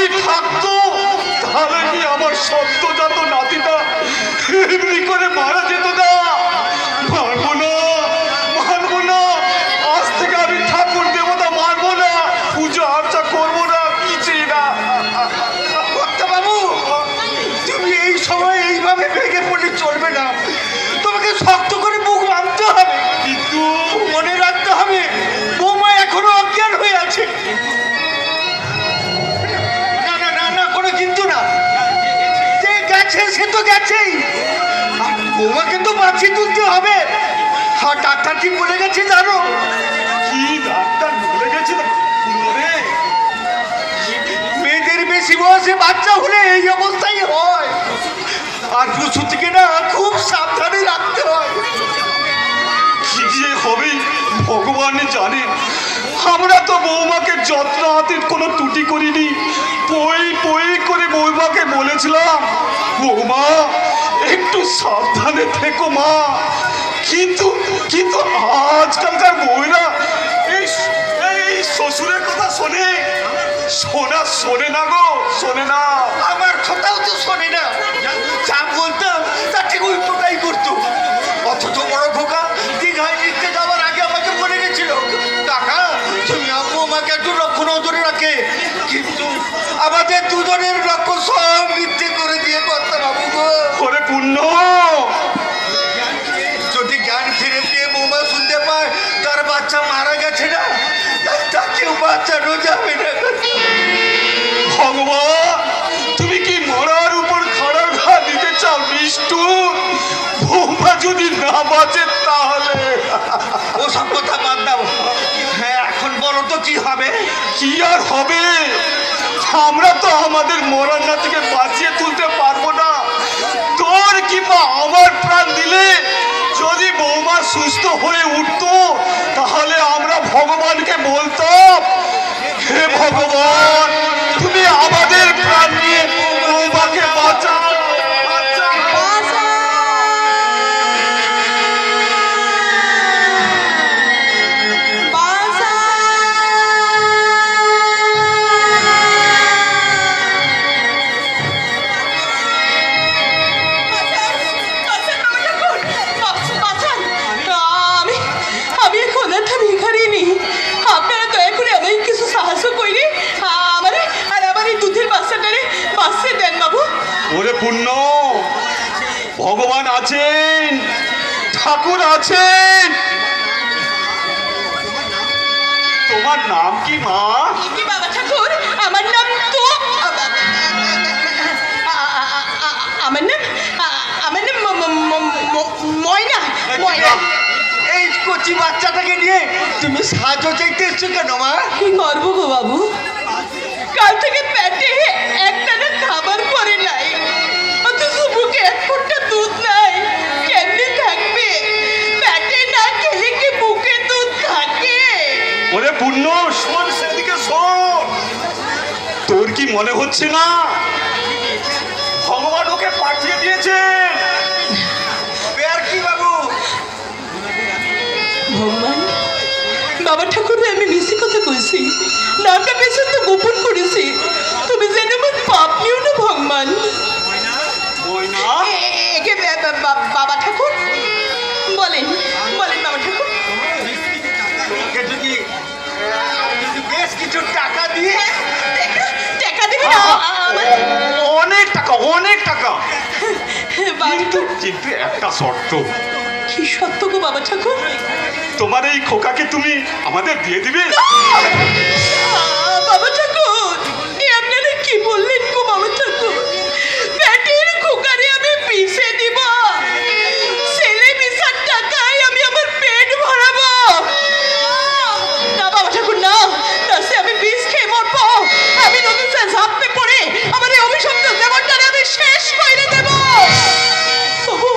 যদি থাকতো তাহলে কি আমার সদ্যজাত নাতিটা এমনি করে মারা যেত না? মানবো না, মানবো না। আজ থেকে আমি ঠাকুর দেবতা মানবো না, পুজো আর্চা করবো না, কিছুই না। বাবু, তুমি এই সময় এইভাবে ভেঙে পড়লে চলবে না। তোমাকে শক্ত করে মুখ বাঁধতে হবে, কিন্তু মনে রাখতে হবে বৌমা এখনো অজ্ঞান হয়ে আছে। না না না না, কোনো কিন্তু না। যে গেছে সে তো গেছেই, আর বৌমাকে তো বাঁচিয়ে তুলতে হবে। আর ডাক্তার কি বলে গেছে জানো? কি ডাক্তার বলে গেছে? মেয়েদের বেশি বয়সে বাচ্চা হলে এই অবস্থাই হয়, আর প্রসূতিকে না খুব সাবধানে রাখতে হয়। কি যে হবে ভগবানই জানে। আমরা তো বৌমাকে যত্ন হাতের কোনো ত্রুটি করিনি। পই পই করে বৌমাকে বলেছিলাম, বৌমা একটু সাবধানে থেকো মা। কিন্তু কিন্তু আজকালকার বউরা এই এই শ্বশুরের কথা শোনে, শোনে না গো, শোনে না। আমার কথাও তো শোনে না, যা বলতাম তা ঠিক উল্টোটাই করতো। অথচ বড় খোকা দীঘায় নিতে যাওয়ার আগে আমাকে বলে গেছিল, কাকা তুমি আব্বু আমাকে একটু লক্ষ্য নজরে রাখে। কিন্তু আমাদের দুজনের লক্ষ্য সব মিথ্যে করে দিয়ে কর্তা বাবু গো। ওরে পুণ্য, যদি জ্ঞান ফিরে পেয়ে বৌমা শুনতে পায় তার বাচ্চা মারা গেছে না, তাকেও বাচ্চানো যাবে না। ভগবান তুমি কি মরার উপর খাড়া ঘা দিতে চাও নিষ্ঠুর? বৌমা যদি না বাঁচে তাহলে? ওসব কথা বাদ দাও। হ্যাঁ, এখন বলো তো কি হবে? কি আর হবে? আমরা তো আমাদের মরার নাতিকে বাঁচিয়ে তুলতে পারবো না। তোর কিংবা আমার প্রাণ দিলে যদি বৌমা সুস্থ হয়ে উঠতো তাহলে আমরা ভগবানকে বলতাম, হে ভগবান তুমি আমাদের প্রাণ নিয়ে বৌমাকে বাঁচাও। আমি এখন একটা ভিখারি নেই, আপনারা দয়া করে আমাকে কিছু সাহায্য করে আমার এই দুধের বাচ্চাটারে বাঁচিয়ে দেন বাবু। ওরে পুণ্য, ভগবান আছেন, ঠাকুর আছেন। তোমার নাম কি মা? কি বাবা ঠাকুর, আমার নাম তো আমার নাম ময়না। ময়না। এই কচি বাচ্চাটাকে নিয়ে তুমি সাহায্য চাইতে এসছো কেন মা? কি করবো গো বাবু, কাল থেকে পেটে একটানা খাবার পরে নাই, অথচ বুকে এক ফোঁটা দুধ নাই। কেমনে থাকবে? পেটে না খেলে কি বুকে দুধ থাকে? ওরে পুণ্য, শোন সেদিকে শোন। তোর কি মনে হচ্ছে না ভগবান ওকে পাঠিয়ে দিয়েছেন? আর কি বাবু? ভগবান, বাবা ঠাকুর আমি মিশি কথা কইছি, নামটা পেছন তো গোপন করেছি, তুমি যেন আমার পাপ নিও না ভগবান। ময়না, একে বাবা ঠাকুর বলেন, বলেন বাবা ঠাকুর। তোমাকে যদি বেশ কিছু টাকা দিয়ে টাকা দিবি না? অনেক টাকা, অনেক টাকা। বাবা কিন্তু ঠাকুর, কিন্তু একটা শর্ত, কি সত্য গো বাবা ঠাকুর? তোমার এই খোকাকে তুমি আমাদের দিয়ে দিবে। বাবা ঠাকুর, এ আপনারা কি বললেন গো বাবা ঠাকুর? পেটের খোকারে আমি পিষে দিব, ছেলে পিছার টাকায় আমি আমার পেট ভরাবো? না বাবা ঠাকুর, না না, সে আমি বিষ খেয়ে মরবো। আমি নদীতে ঝাঁপতে পড়ে আমার এই অভিশপ্ত জীবনটারে আমি শেষ করে দেব। তবু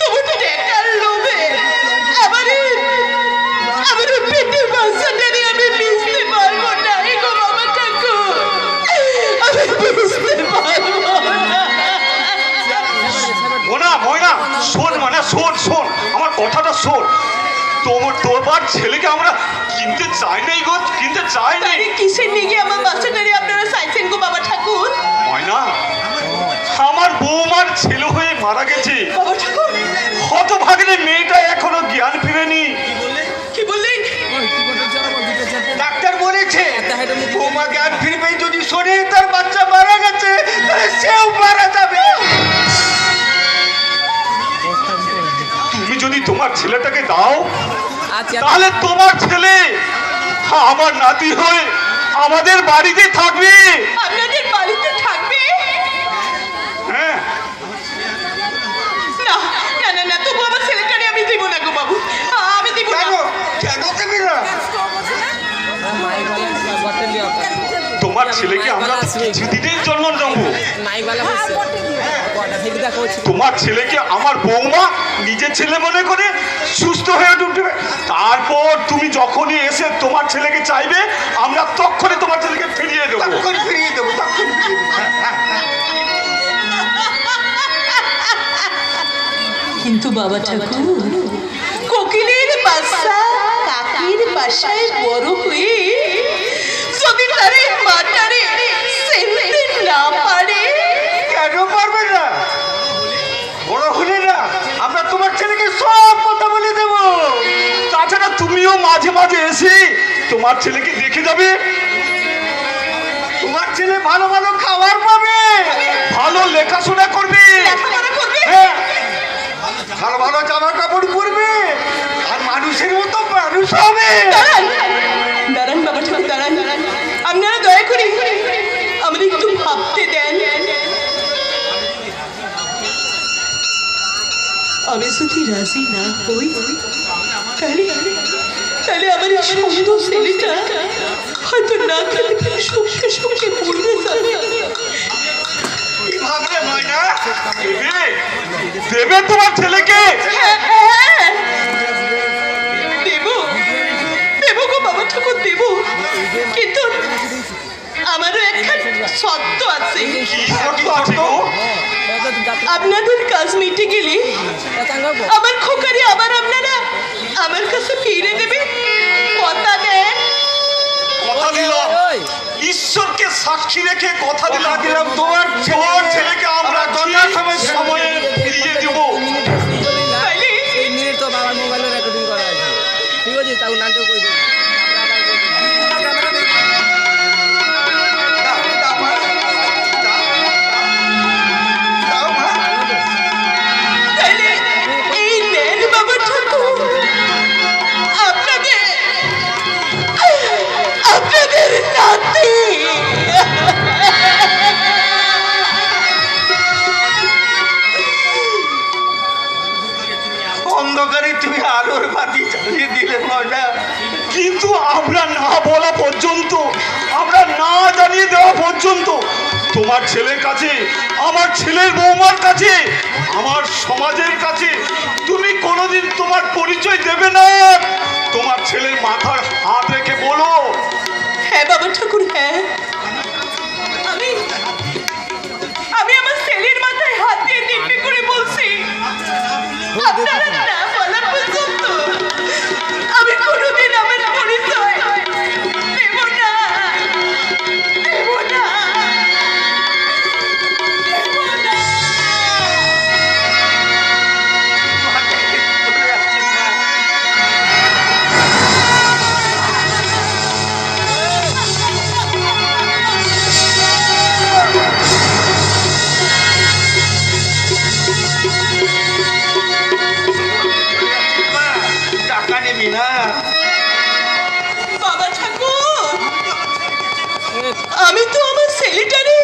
তবু টাকার লোভে আমার পেটের বাচ্চাটারে আমি বুঝতে পারবো না গো বাবা ঠাকুর, আমি বুঝতে পারবো না। ময়না শোন, মানে শোন শোন, আমার কথাটা শোন। তোমার ছেলেকে আমরা কিনতে চাই নাই গো, কিনতে চাই নাই। কিসের নিয়ে আমার বাচ্চাটারে আপনারা চাইছেন গো বৌমা জ্ঞান ফিরবে যদি শোনে তার বাচ্চা মারা গেছে তাহলে সেও মারা যাবে। তুমি যদি তোমার ছেলেটাকে দাও আচ্ছা তাহলে তোমার ছেলে আমার নাতি হয়ে আমাদের বাড়িতে থাকবে। আপনাদের বাড়িতে থাকবে? হ্যাঁ, না না না না, তবু আমার ছেলেটারে আমি দিব না গো বাবু, আমি দিব না। কেন কেন দেবে না? তোমার ছেলেকে আমরা কিছুদিনের জন্য নেবো। তোমার ছেলেকে আমার বৌমা নিজের ছেলে মনে করে সুস্থ হয়ে উঠবে। তারপর তুমি যখনই এসে তোমার ছেলেকে চাইবে আমরা তখনই তোমার ছেলেকে ফিরিয়ে দেবো। তখন ফিরিয়ে দেবো, তখন ফিরিয়ে দেবো। কিন্তু বাবা ঠাকুর, কোকিলের বাসা কাকির বাসায় বড় হয়ে যদি তারে মাটারে সেনতে না পারে। কেন পারবে না? বড় হলে না আমরা তোমার ছেলেকে সব কথা বলে দেবো। তাছাড়া তুমিও মাঝে মাঝে এসে তোমার ছেলেকে দেখে যাবে। তোমার ছেলে ভালো ভালো খাবার পাবে, ভালো লেখাশোনা করবে, লেখাপড়া করবে। হ্যাঁ, ভালো ভালো জামা কাপড় পরবে, আর মানুষের মতো মানুষ হবে। দাঁড়ান দাঁড়ান বাবা ঠাকুর, দাঁড়ান দাঁড়ান, আপনারা দয়া করে আমাদের একটু ভাবতে দেন। আমি যদি রাজি না হই তাহলে তাহলে আমার এই সুন্দর ছেলেটা হয়তো না খেতে পেরে সুখে সুখে মরে যাবে। কি ভাবলে ময়না? দেবে দেবে তোমার ছেলেকে। হ্যাঁ, হ্যাঁ, দেবো দেবো গো বাবা ঠাকুর, দেবো, কিন্তু আমারও একটা শর্ত আছে। কি শর্ত আছে গো? আপনাদের কাজ মিটে গেলে আমার খোকারি আবার আপনারা আমার কাছে ফিরে দেবে, কথা দেন। কথা দিলাম, ঈশ্বরকে সাক্ষী রেখে কথা কথা দিলাম দিলাম তোমার ছেলেকে আমরা দরকার সময়ে ফিরিয়ে দেবো। তাইলে মিনিট তো বাবার মোবাইলে রেকর্ডিং করা আছে, ঠিক আছে? তাও নাটক করে দেবো। তাইলে এই নেন বাবা ঠাকুর, আপনাদের আপনাদের নাতি। অন্ধকারে তুমি আলোর বাতি জ্বালিয়ে দিলে ময়না। কিন্তু আমরা না বলা পর্যন্ত, আমরা না জানিয়ে দেওয়া পর্যন্ত তোমার ছেলের কাছে, আমার ছেলের বৌমার কাছে, আমার সমাজের কাছে তুমি কোনোদিন তোমার পরিচয় দেবে না। তোমার ছেলের মাথার হাত রেখে বলো। হ্যাঁ বাবা ঠাকুর, হ্যাঁ, আমি আমি আমার ছেলের মাথায় হাত দিয়ে দিব্যি করে বলছি, আপনারা না বলা পর্যন্ত আমি কোনোদিন আমার পরিচয় দেব না, দেব না, দেব না। চলে যাচ্ছেন মা। মা, টাকা নেবি না? বাবা ঠাকুর, আমি তো আমার ছেলেটারে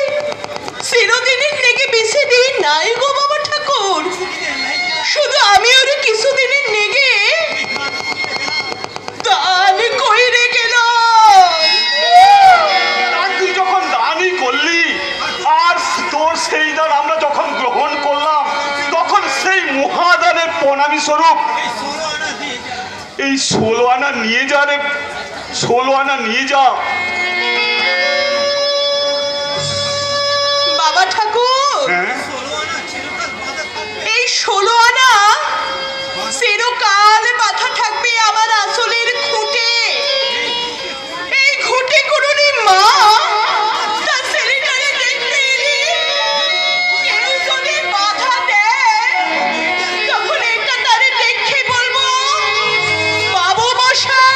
চিরদিনের লেগে বেছে দিই নাই গো বাবা ঠাকুর, শুধু আমি ওরে কিছুদিনের লেগে দান কইরে গেলাম। আর তুই যখন দানই করলি, আর তোর সেই দান আমরা যখন গ্রহণ করলাম, তখন সেই মহাদানের প্রণামী স্বরূপ এই 16 আনা নিয়ে যা রে, 16 আনা নিয়ে যা। বাবা ঠাকুর, হ্যাঁ, এই 16 আনা চিরকাল মাথা থাকবে আমার আসলের খুঁটে। এই খুঁটে কোনোদিন মা তার ছেলেটারে দেখতে এলে কেউ যদি বাধা দেয়, তখন এটা তারে দেখে বলবো, বাবু মশাই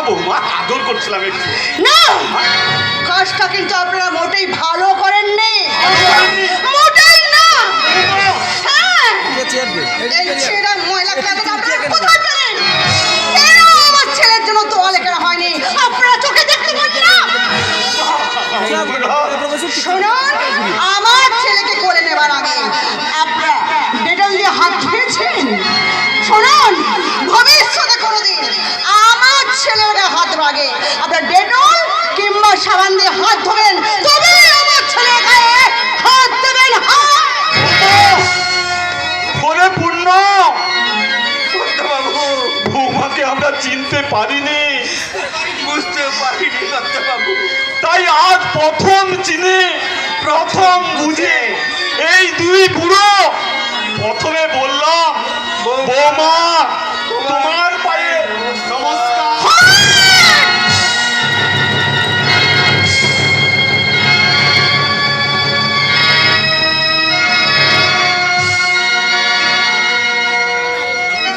বৌমা আদর করছিলাম একটু। না, কাজটা কিন্তু আপনারা মোটেই ভালো করেননি, মোটেই না। হ্যাঁ, চেয়ার দে এই ছেঁড়া ময়লা কাঁটাটা আপনারা কোথায় পেলেন? কেন আমার ছেলের জন্য তোয়ালে কেনা হয়নি? আপনারা চোখে দেখতে পাচ্ছেন না? শুনুন, আমার ছেলেকে কোলে নেবার আগে আপনারা ডেটল দিয়ে হাত ধুয়েছেন? শুনুন, ভবিষ্যতে কোনোদিন আমার ছেলের গায়ে হাত দেওয়ার আগে আপনারা ডেটল কিংবা সাবান দিয়ে হাত ধোবেন, তবে আমার ছেলের গায়ে হাত দেবেন। ওরে পূর্ণ, বাবু বৌমাকে আমরা চিনতে পারিনি, বুঝতে পারিনি বাবু। তাই আজ প্রথম চিনে প্রথম বুঝে এই দুই বুড়ো প্রথমে বললাম, বৌমা তোমার পায়ে নমস্কার।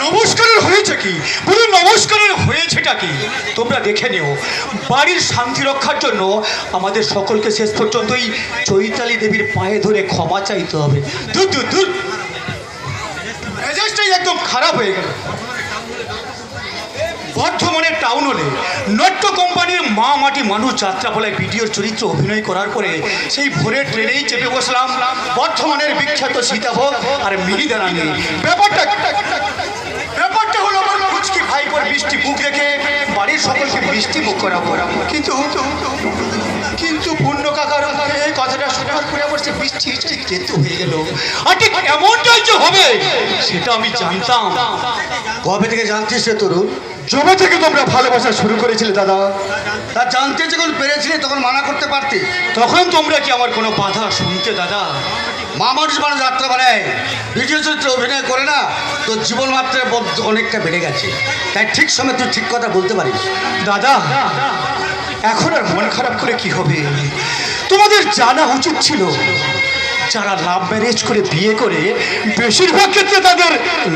নমস্কারের হয়েছে কি? বলুন নমস্কারের হয়েছেটা কি? তোমরা দেখে নিও। বাড়ির শান্তি রক্ষার জন্য আমাদের সকলকে শেষ পর্যন্ত এই চৈতালি দেবীর পায়ে ধরে ক্ষমা চাইতে হবে। দূর দূর দূর, মেজাজটাই একদম খারাপ হয়ে গেল। বর্ধমানের টাউন হলে নট্য কোম্পানির মা মাটি মানুষ যাত্রাপালায় ভিডিওর চরিত্র অভিনয় করার পরে সেই ভোরের ট্রেনেই চেপে বসলাম বর্ধমানের বিখ্যাত সীতাভোগ আর মিহিদানা নিয়ে। ব্যাপারটা হলো আমার কুচকি ভাইপোর বৃষ্টি মুখ দেখে বাড়ির সকলকে বৃষ্টি মুখ করাবো, কিন্তু পূর্ণ কাকার এই কথাটা শোনার পরে আমার সে বৃষ্টি কেতু হয়ে গেল। আর ঠিক এমনটাই যে হবে সেটা আমি জানতাম। কবে থেকে জানতিস রে তরুণ? জবে থেকে তোমরা ভালোবাসা শুরু করেছিলে দাদা। তা জানতে যখন পেরেছিলে তখন মানা করতে পারতি। তখন তোমরা কি আমার কোনো বাধা শুনতে দাদা? মা মানুষ মানুষ যাত্রা বানায় ভিডিও চরিত্রে অভিনয় করে না, তোর জীবন মাত্রার বোধ অনেকটা বেড়ে গেছে। তাই ঠিক সময় তুই ঠিক কথা বলতে পারিস। দাদা এখন আর মন খারাপ করে কি হবে? তোমাদের জানা উচিত ছিল যারা লাভ ম্যারেজ করে বিয়ে করে বেশিরভাগ ক্ষেত্রে তাদের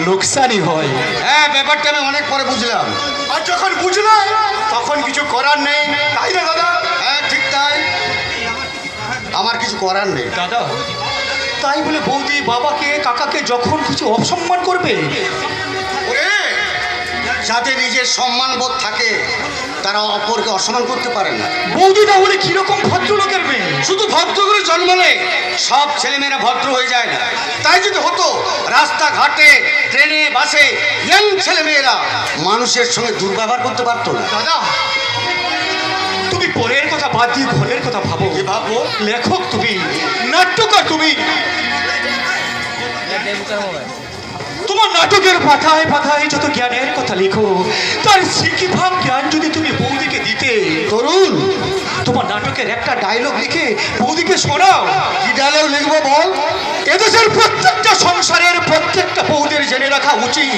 লোকসানই হয়। হ্যাঁ, ব্যাপারটা আমি অনেক পরে বুঝলাম। আর যখন বুঝলে তখন কিছু করার নেই, তাই না দাদা? হ্যাঁ ঠিক তাই, আমার কিছু করার নেই। দাদা তাই বলে বৌদি বাবাকে কাকাকে যখন কিছু অসম্মান করবে, ওরে, যাতে নিজের সম্মান বোধ থাকে তারা অপরকে অসম্মান করতে পারে না। বৌদি তাহলে কিরকম ভদ্রলোকের মেয়ে? শুধু ভদ্র করে জন্মালে সব ছেলেমেয়েরা ভদ্র হয়ে যায় না। তাই যদি হতো রাস্তাঘাটে ট্রেনে বাসে ইয়াং ছেলেমেয়েরা মানুষের সঙ্গে দুর্ব্যবহার করতে পারতো না। দাদা তুমি পরের কথা বাদ দিয়ে ঘরের কথা ভাবো। কি ভাববো? লেখক তুমি, নাট্যকার তুমি, তোমার নাটকের পাতায় পাতায় যত জ্ঞানের কথা লেখো তার শিখিভাগ জ্ঞান যদি তুমি বৌদিকে দিতে। তরুণ, তোমার নাটকের একটা ডায়লগ লিখে বৌদিকে শোনাও। কি ডায়লগ লিখবো বল? এদেশের প্রত্যেকটা সংসারের প্রত্যেকটা বৌদের জেনে রাখা উচিত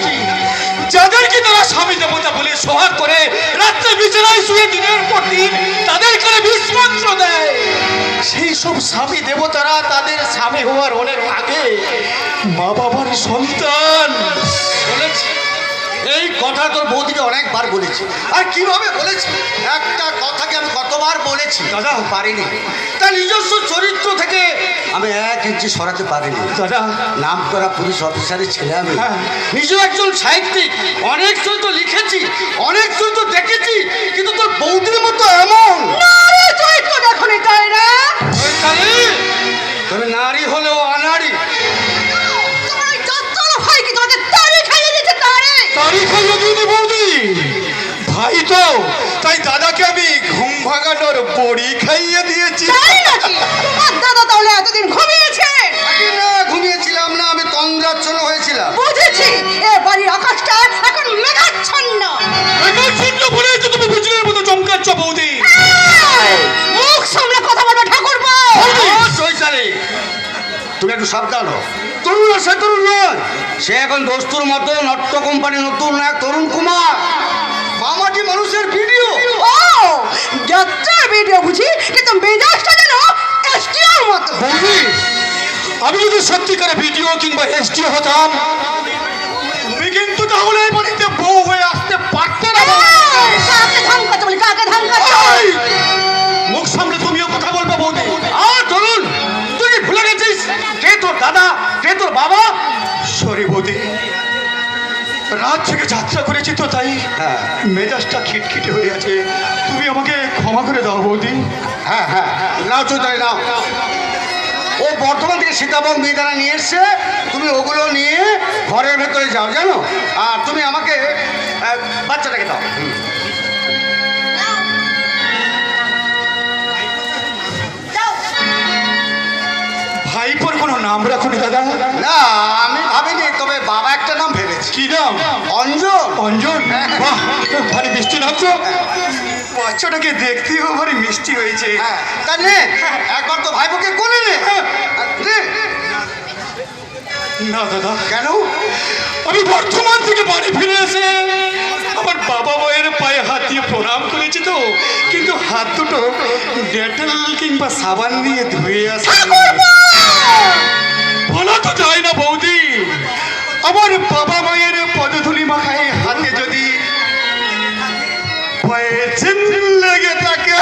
যাদেরকে তারা স্বামী দেবতা বলে সোহাগ করে রাত্রে বিছানায় শুয়ে দিনের পর দিন তাদের করে বিস্মন্ত্র দেয়, সেই সব স্বামী দেবতারা তাদের স্বামী হওয়ার অনেক আগে মা বাবার সন্তান। বলেছি, এই কথা তোর বৌদিকে অনেকবার বলেছি। আর কিভাবে বলেছি? একটা কথাকে আমি কতবার বলেছি দাদা পারিনি। তার নিজস্ব চরিত্র থেকে আমি এক ইঞ্চি সরাতে পারিনি। দাদা নাম করা পুলিশ অফিসারের ছেলে আমি, হ্যাঁ। নিজেও একজন সাহিত্যিক, অনেক চরিত্র লিখেছি, অনেক চরিত্র দেখেছি, কিন্তু তোর বৌদির মতো এমন চরিত্র দেখনি তাই না? তবে নারী হলেও আনাড়ি। তোমার এই যত্তর ভাই কি তোমাদের তাড়ি খাইয়ে দিয়েছে? তারিখ হলো দিদি বৌদি ভাই তো, তাই দাদাকে আমি ঘুম ভাগানোর বড়ি খাইয়ে দিয়েছি। তাই নাকি? তোমার দাদা তাহলে এতদিন ঘুমিয়েছে? না, ঘুমিয়েছিলাম না, আমি তন্দ্রাচ্ছন্ন হয়েছিলাম। বুঝেছি, এ বাড়ির আকাশটা এখন মেঘাচ্ছন্ন। শূন্য বলে তো তুমি বিজলের মতো চমকাচ্ছ বৌদি। এই, মুখ সামলে কথা বলবে ঠাকুরপো। চৈতালি, তুমি একটু সাবধান হও। তরুণ সে তরুণ নয়, সে এখন দোস্তুর মতো নট্য কোম্পানি নতুন এক তরুণ কুমার। মামাটি মানুষের ভিডিও। ও, যাত্রার ভিডিও বুঝি, কিন্তু মেজাজটা যেন এসটিআর মতো। বৌদি আমি যদি সত্যিকারে ভিডিও কিংবা এসডিও হতাম তুমি কিন্তু তাহলে এই বাড়িতে বউ হয়ে আসতে পারতে না। এই, কাকে ধান কাকে ধাক্কাচ্ছ? মুখ সামনে তুমিও কথা বলবে বৌদি। আর তরুণ, তুই কি ভুলে গেছিস কে তোর দাদা, কে তোর বাবা? সরি বৌদি, রাত থেকে যাত্রা করেছি তো তাই হ্যাঁ মেজাজটা খিটখিটে হয়ে আছে। তুমি আমাকে ক্ষমা করে দাও বৌদি। হ্যাঁ হ্যাঁ নাও চৈতালি নাও। ও বর্ধমান থেকে সীতাভোগ মিহিদানা নিয়ে এসছে, তুমি ওগুলো নিয়ে ঘরের ভেতরে যাও জানো। আর তুমি আমাকে বাচ্চাটাকে দাও। যাও। ভাইপোর কোনো নাম রাখুনি দাদা? না আমি ভাবিনি, তবে বাবা একটা নাম ভেবেছি। কি নাম? অঞ্জন। অঞ্জন? বাহ, ভারী মিষ্টি নাম তো। বাচ্চাটাকে দেখতেও ভারী মিষ্টি হয়েছে। হ্যাঁ তা নে একবার তো ভাইপোকে কোলে নে। নে। না দাদা, কেন? আমি বর্ধমান থেকে বাড়ি ফিরে এসে আমার বাবা মায়ের পায়ে হাত দিয়ে প্রণাম করেছি তো, কিন্তু হাত দুটো ডেটল কিংবা সাবান দিয়ে ধুয়ে আসে। বলা তো যায় না বৌদি, আমার বাবা মায়ের পদধূলি মাখায় হাতে যদি পায়ে চিন লেগে থাকে।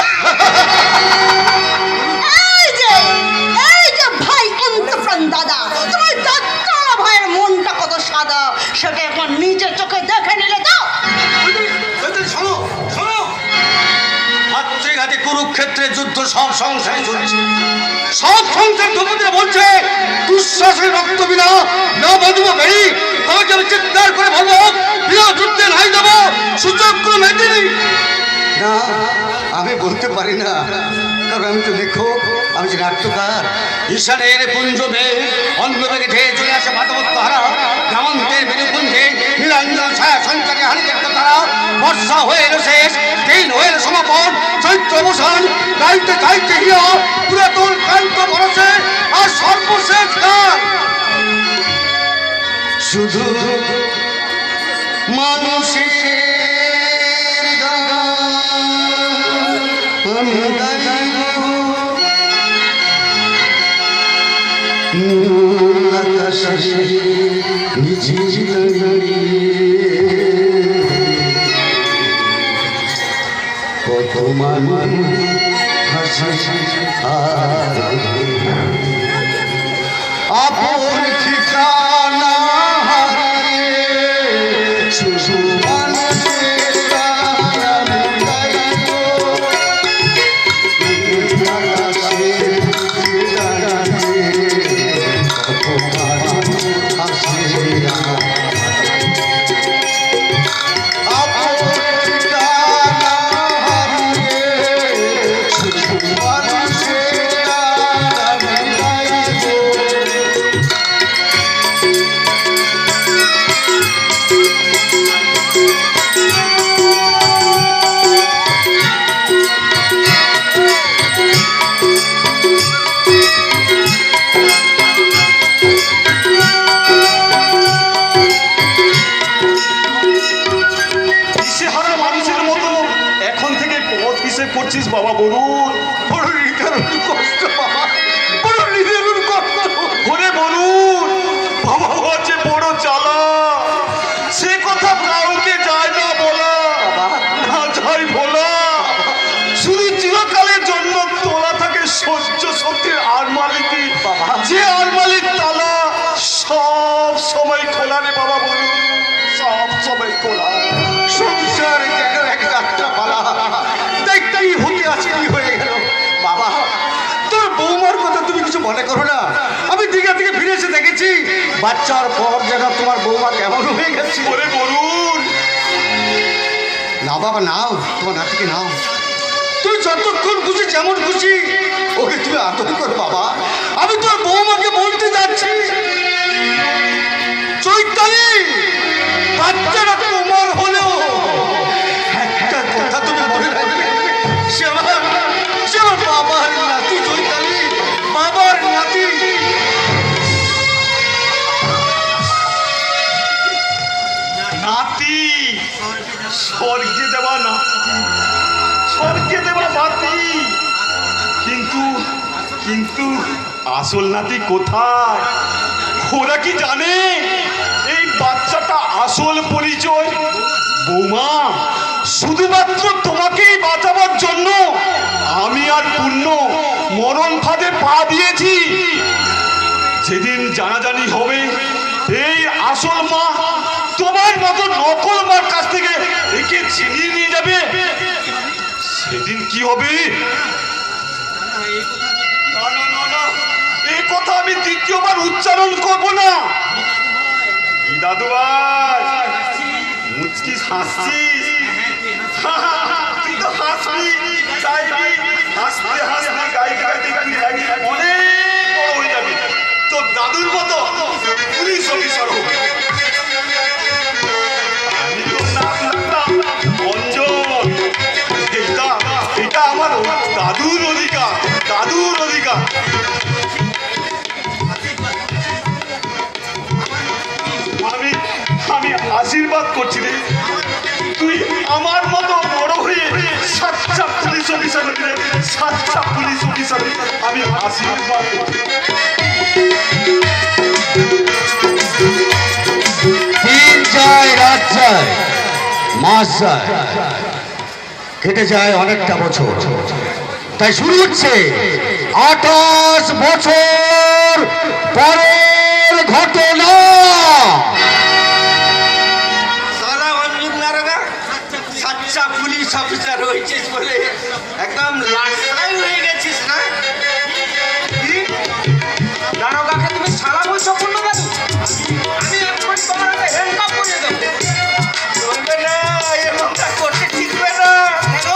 এই যে ভাই অন্তপ্রাণ দাদা, তোমার দাদা ভাইয়ের মনটা কত সাদা সেটা একবার নিজের চোখে দেখে নিলে তো। শোনো শোনো, হাতে ঘাটে কুরুক্ষেত্রে যুদ্ধ সব সংসারে চলছে। সব সংসার তোমাদের বলছে দুঃশ্বাসের রক্ত বিনা না বাঁধব মেরি। তোমাকে আমি চিৎকার করে বলবো বিনা যুদ্ধে নাই দেবো সুযোগ করে মেদিনী। না আমি বলতে পারি না, কারণ আমি তো লেখক, আমি যে নাট্যকার। ঈশানের পুঞ্জবে অন্ধবেগে ধেয়ে চলে আসে মাধবত্বহারা গ্রামান্তের বিনুপুঞ্জে নীলাঞ্জন ছায়া সঞ্চারে হারিকের তারা। বর্ষা হয়ে এলো শেষ, দিন হয়ে এলো সমাপন, চৈত্র অবসান, গাইতে গাইতে হিয়া পুরাতন ক্লান্ত বরসে আর সর্বশেষ গান শুধু মানুষের গান আমি গাইব। আকাশে ঝিঝি কত মানুষ হাসি আর আপন ঠিকানা হারিয়ে শুধু মানুষের গান আমি গাইব। আকাশের গানে কত মানুষ হাসি আর আপন ঠিকানা হারিয়ে শুধু মানুষের গান আমি গাইব। দিশেহারা মানুষের মতো এখন থেকে পথ হিসেব করছিস বাবা বরুণ। বড় নিদারুণ কষ্ট বাবা, বড় নিদারুণ কষ্ট। ওরে বরুণ, বাবা হচ্ছে বড় জ্বালা, সে কথা কাউকে যায় না বলা, না যায় বলা। শুধু চিরকালের জন্য তোলা থাকে সহ্য শক্তির আলমারিতে, যে আলমারির তালা সব সময় খোলা রে বাবা বলুন, সব সময় খোলা। সংসার কেন এক যাত্রা পালা, দেখতেই হতে আছে কি হয়ে গেল। বাবা তোর বৌমার কথা তুমি কিছু মনে করো না, আমি দীঘা থেকে ফিরে এসে দেখেছি বাচ্চার পর যেন তোমার বৌমা কেমন হয়ে গেছে। ওরে বরুণ, না বাবা নাও, তোমার নাতিকে নাও, তুমি যতক্ষণ খুশি যেমন খুশি ওকে তুমি আদর করো বাবা। আমি তোর বৌমাকে বলতে যাচ্ছি চৈতালি, বাচ্চারা তোমার হলেও একটা কথা তুমি মনে রাখবে, সে আমার বাবার নাতি। চৈতালি বাবার নাতি। নাতি স্বর্গে দেওয়া নাতি, স্বর্গে দেওয়া নাতি, কিন্তু কিন্তু আসল নাতি কোথায়? ওরা কি জানে এই বাচ্চাটা আসল পরিচয়? বৌমা শুধুমাত্র তোমাকেই বাঁচাবার জন্য আমি আর পূর্ণ মরণ ফাঁদে পা দিয়েছি। যেদিন জানাজানি হবে এই আসল মা তোমার মতো নকল মার কাছ থেকে একে ছিনিয়ে নিয়ে যাবে, সেদিন কি হবে? না না না না, এই কথা আমি দ্বিতীয়বার উচ্চারণ করব না। কি দাদু ভাই মুচকি হাসছিস? তুই তো হাসবি, চাইবি, হাসতে হাসতে গাইতে গাইতে গাইতে অনেক বড় হয়ে যাবে, তোর দাদুর মতো পুলিশ অফিসার হবে। আমি তো নাম রাখলাম অঞ্জন। এটা আমার দাদুর অধিকার, দাদুর অধিকার। আমি আশীর্বাদ করছি রে, তুই আমার মতো বড় হয়ে সাতটা পুলিশ অফিসার হবি রে, সাতটা পুলিশ অফিসার। আমি আশীর্বাদ করছি। দিন যায় রাত যায় মাস যায়, কেটে যায় অনেকটা বছর, তাই শুরু হচ্ছে 28 বছর পরের ঘটনা। সারা অঞ্জন দারোগা সাচ্চা পুলিশ অফিসার হয়েছিস বলে একদম লাশাই হয়ে গেছিস না? দারোগাকে তুমি সারা বলছো পূর্ণ দাদু? আমি এখন তোমার হাতে হ্যান্ডকাপ করিয়ে দেবো। চলবে না, এরকমটা করতে শিখবে না। কেন?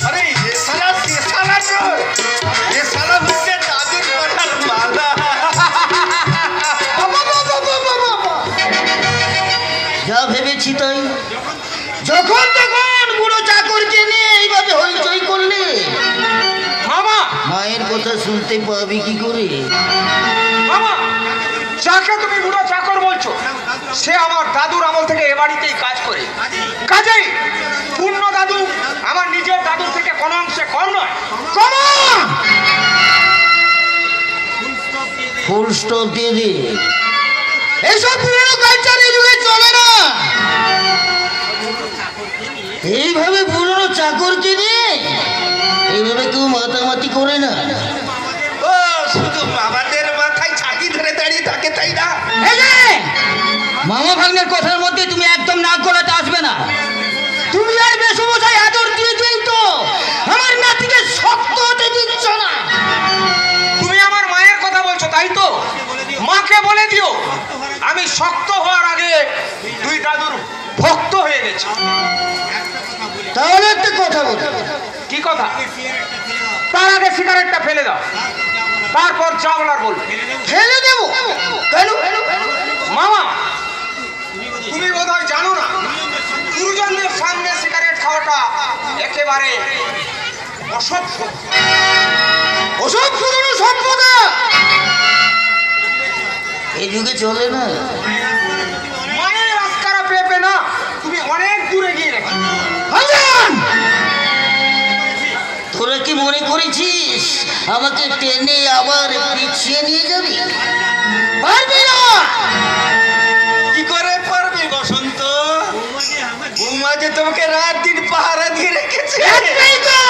আরে এ সালা সে সালা নয়, এ সালা হচ্ছে দাদুর পাঠার মালা। যা ভেবেছি তাই, যখন তখন বুড়ো চাকরকে নিয়ে এইভাবে হইচই করলে মামা, মায়ের কথা শুনতে পাবি কি করে? মামা, যাকে তুমি বুড়ো চাকর বলছো সে আমার দাদুর আমল থেকে এ বাড়িতেই কাজ করে। কাজেই পূর্ণ দাদু আমার নিজের দাদুর থেকে কোনো অংশে কম নয়। ফুল স্টপ দিয়ে দে। এইসব পুরনো কালচার এই যুগে চলে না। এইভাবে পুরনো চাকরকে নিয়ে এইভাবে কেউ মাতামাতি করে না। ও শুধু বাবাদের মাথায় ছাতি ধরে দাঁড়িয়ে থাকে তাই না? এই যে, মামা ভাগ্নের কথার মধ্যে তুমি একদম নাক গলাতে আসবে না। তুমি আর বেশমশাই আদর দিয়ে দিই তো আমার নাতিকে শক্ত হতে দিচ্ছ না। তুমি আমার মায়ের কথা বলছো তাই তো? মাকে বলে দিও আমি শক্ত হওয়ার আগে দুই দাদুর ভক্ত হয়ে গেছি। তাহলে একটা কথা বল। কি কথা? তার আগে সিগারেটটা ফেলে দাও, তারপর যা বলার বলবে। ফেলে দেবো কেন? মামা, তুমি বোধহয় জানো না গুরুজনদের সামনে সিগারেট খাওয়াটা একেবারে অসভ্য। ওসব পুরনো সভ্যতা এই যুগে চলে না। মায়ের আস্কারা পেপে না, তুমি অনেক দূরে গিয়ে রেখো। হাজান! তোরা কি মনে করেছিস আমাকে টেনে আবার পিছিয়ে নিয়ে যাবি? পারবি না। কি করে পারবে বসন্ত? বৌমা যে তোমাকে রাত দিন পাহারা দিয়ে রেখেছে। একটাই তো,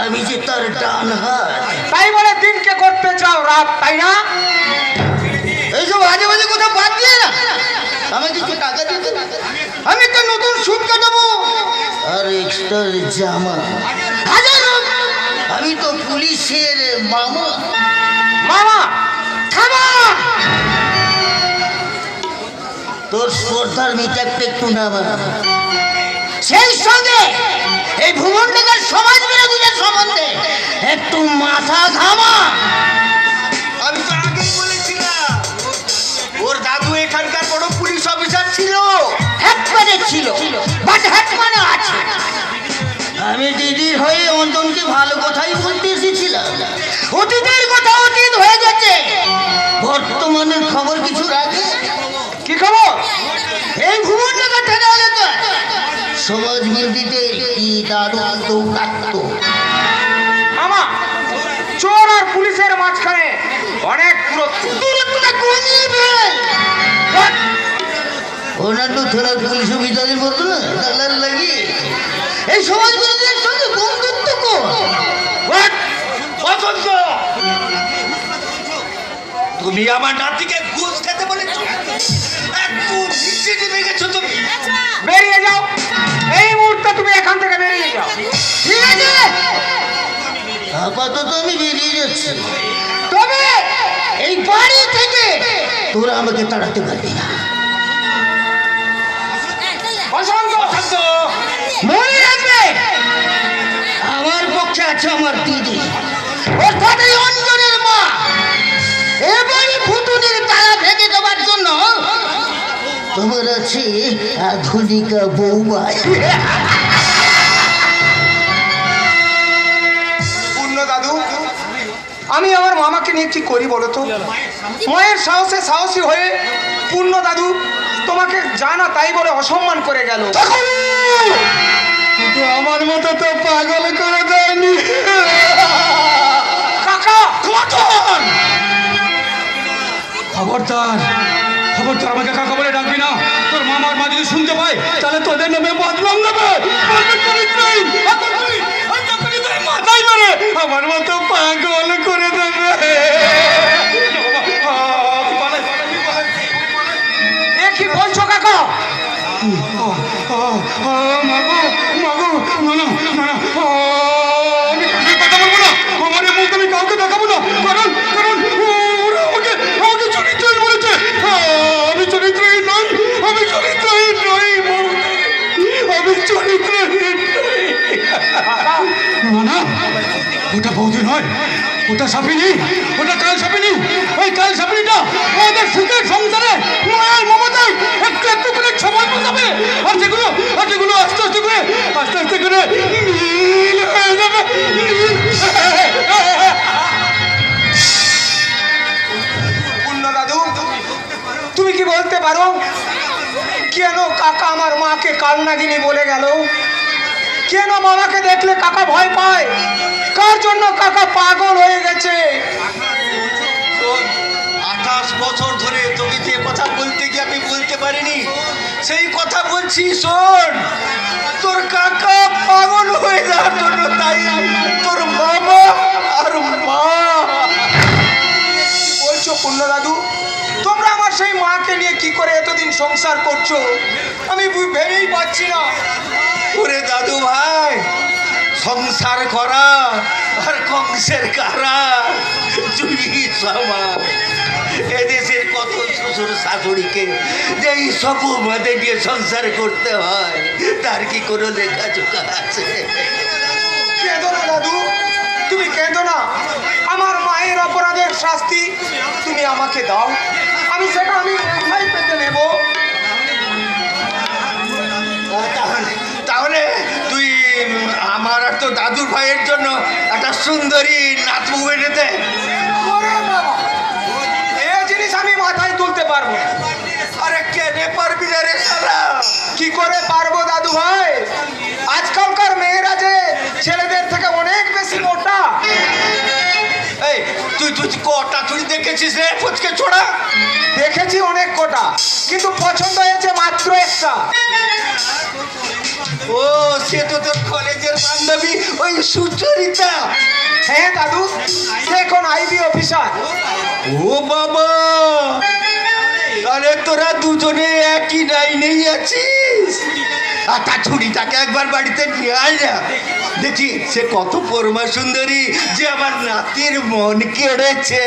আমি যে তার ডান হাত। তাই বলে দিনকে করতে চাও রাত, তাই না? এইসব বাজে বাজে কথা বাদ দিয়ে না, আমি কিছু টাকা দিতে, আমি একটা নতুন স্যুট কাটাবো আর এক্সট্রা জামা। হাজার হোক, আমি তো পুলিশের মামা। মামা, থামা! তোর স্পর্ধার মিটারটা একটু নামা। সেই সঙ্গে এই ভুবনটাকার সমাজ বিরোধীদের সম্বন্ধে একটু মাথা ঘামা। আমি তো আগেই বলেছিলাম ওর দাদু এখানকার বড় পুলিশ অফিসার ছিল। হ্যাটম্যানে ছিল, বাট হ্যাটম্যানে আছে। আমি দিদির হয়ে অঞ্জনকে ভালো কথাই বলতে এসেছিলাম। অতীতের কথা অতীত হয়ে গেছে, বর্তমানের খবর কিছু রাখে। কি খবর? এই ভুবনটাকা থানা এলাকা সমাজ বিরোধীদের কি দারুণ দৌরাত্ম। মামা, চোর আর পুলিশের মাঝখানে অনেক দূরত্ব। দূরত্বটা কমিয়ে ফেল। ওনার বাটলো থানার পুলিশ অফিসারের মতো না কালার লাগিয়ে এই সমাজ বিরোধীদের সঙ্গে বন্ধুত্ব কর। পছন্দ তুমি আমার নাতিকে ঘুষ খেতে বলেছো, একটু নিচে নেমে গেছো তুমি। বেরিয়ে যাও, এই মুহূর্তে তুমি এখান থেকে বেরিয়ে যাও। ঠিক আছে, আপাতত আমি বেরিয়ে যাচ্ছি, তবে এই বাড়ি থেকে তোরা আমাকে তাড়াতে পারবি না। বসন্ত, মনে রাখবে, আমার পক্ষে আছে আমার দিদি, অর্থাৎ এই অঞ্জনের মা। এবারে ফুটুনির তালা ভেঙে দেওয়ার জন্য তোমার আছে আধুনিকা বৌমা। পূর্ণ দাদু, আমি আমার মামাকে নিয়ে কি করি বলো তো? মায়ের সাহসে সাহসী হয়ে পূর্ণ দাদু তোমাকে জানা তাই বলে অসম্মান করে গেল। কিন্তু আমার মতো তো পাগল করে দেয়নি। কাকা, খবরদার খবরদার আমাকে কাকা বলে ডাকবি না। তোর মামার মা যদি শুনতে পায় তাহলে তোদের নামে বদনাম নেবে। মাথায় মারে আমার মতো পাগল করে দেবে। এ কি বলছো কাকা? মাগো মাগো, না না না না, আমি কথা বলবো না। আমার এই মুখ আমি কাউকে দেখাবো না, কারণ কারণ ওরা আমাকে আমাকে চরিত্রহীন বলেছে। আমি চরিত্রহীন নই, আমি চরিত্রহীন নই, আমি চরিত্রহীন নই। না না, ওটা বৌদি নয়, ওটা সাপিনী, ওটা কাল সাপিনী। ওই কাল সাপিনীটা ওদের সুখের সংসারে মায়ের মমতায় একটু একটু করে সময় বোঝাবে, আর যেগুলো আস্তে আস্তে করে নীল হয়ে যাবে। পূর্ণ দাদু, তুমি কি বলতে পারো কেন কাকা আমার মাকে কালনাগিনী বলে গেল? কেন মামাকে দেখলে কাকা ভয় পায়? কার জন্য কাকা পাগল হয়ে গেছে? 28 বছর ধরে তোকে যে কথা বলতে গিয়ে আমি বলতে পারিনি, সেই কথা বলছি। শোন, তোর কাকা পাগল হয়ে যাওয়ার জন্য তাই তোর মামা আর মা। কি বলছো পূর্ণ দাদু? তোমরা আমার সেই মাকে নিয়ে কি করে এতদিন সংসার করছো আমি ভেবেই পাচ্ছি না। ওরে দাদু ভাই, সংসার করা আর কংসের কারা জুই সমান। এদেশের কত শ্বশুর শাশুড়িকে যে এই সব মাঝে নিয়ে সংসার করতে হয়, তার কি কোনো লেখাজোখা আছে? কেঁদো না দাদু, তুমি কেঁদো না। আমার মায়ের অপরাধের শাস্তি তুমি আমাকে দাও, আমি সেটা আমি মাথায় পেতে নেব। তাহলে তুই আমার আর তো দাদুর ভাইয়ের জন্য একটা সুন্দরী নাতবু এনে দে। ওরে বাবা, এই জিনিস আমি মাথায় তুলতে পারবো না। আরে কেনে পারবি না রে শালা? কি করে পারবো দাদু ভাই? আজকালকার মেয়েরা যে ছেলেদের থেকে অনেক বেশি মোটা। এই তুই তুই কটা তুই দেখেছিস রে ফুচকে ছোড়া? দেখেছি অনেক কোটা, কিন্তু পছন্দ হয়েছে মাত্র একটা। ও, সে তো তোর কলেজের বান্ধবী ওই সুচরিতা। হ্যাঁ দাদু, সে এখন আইবি অফিসার। ও বাবা, তাহলে তোরা দুজনে একই লাইনেই আছিস। আর তার ছুরিটাকে একবার বাড়িতে নিয়ে আয় না, দেখি সে কত পরমা সুন্দরী যে আমার নাতির মন কেড়েছে।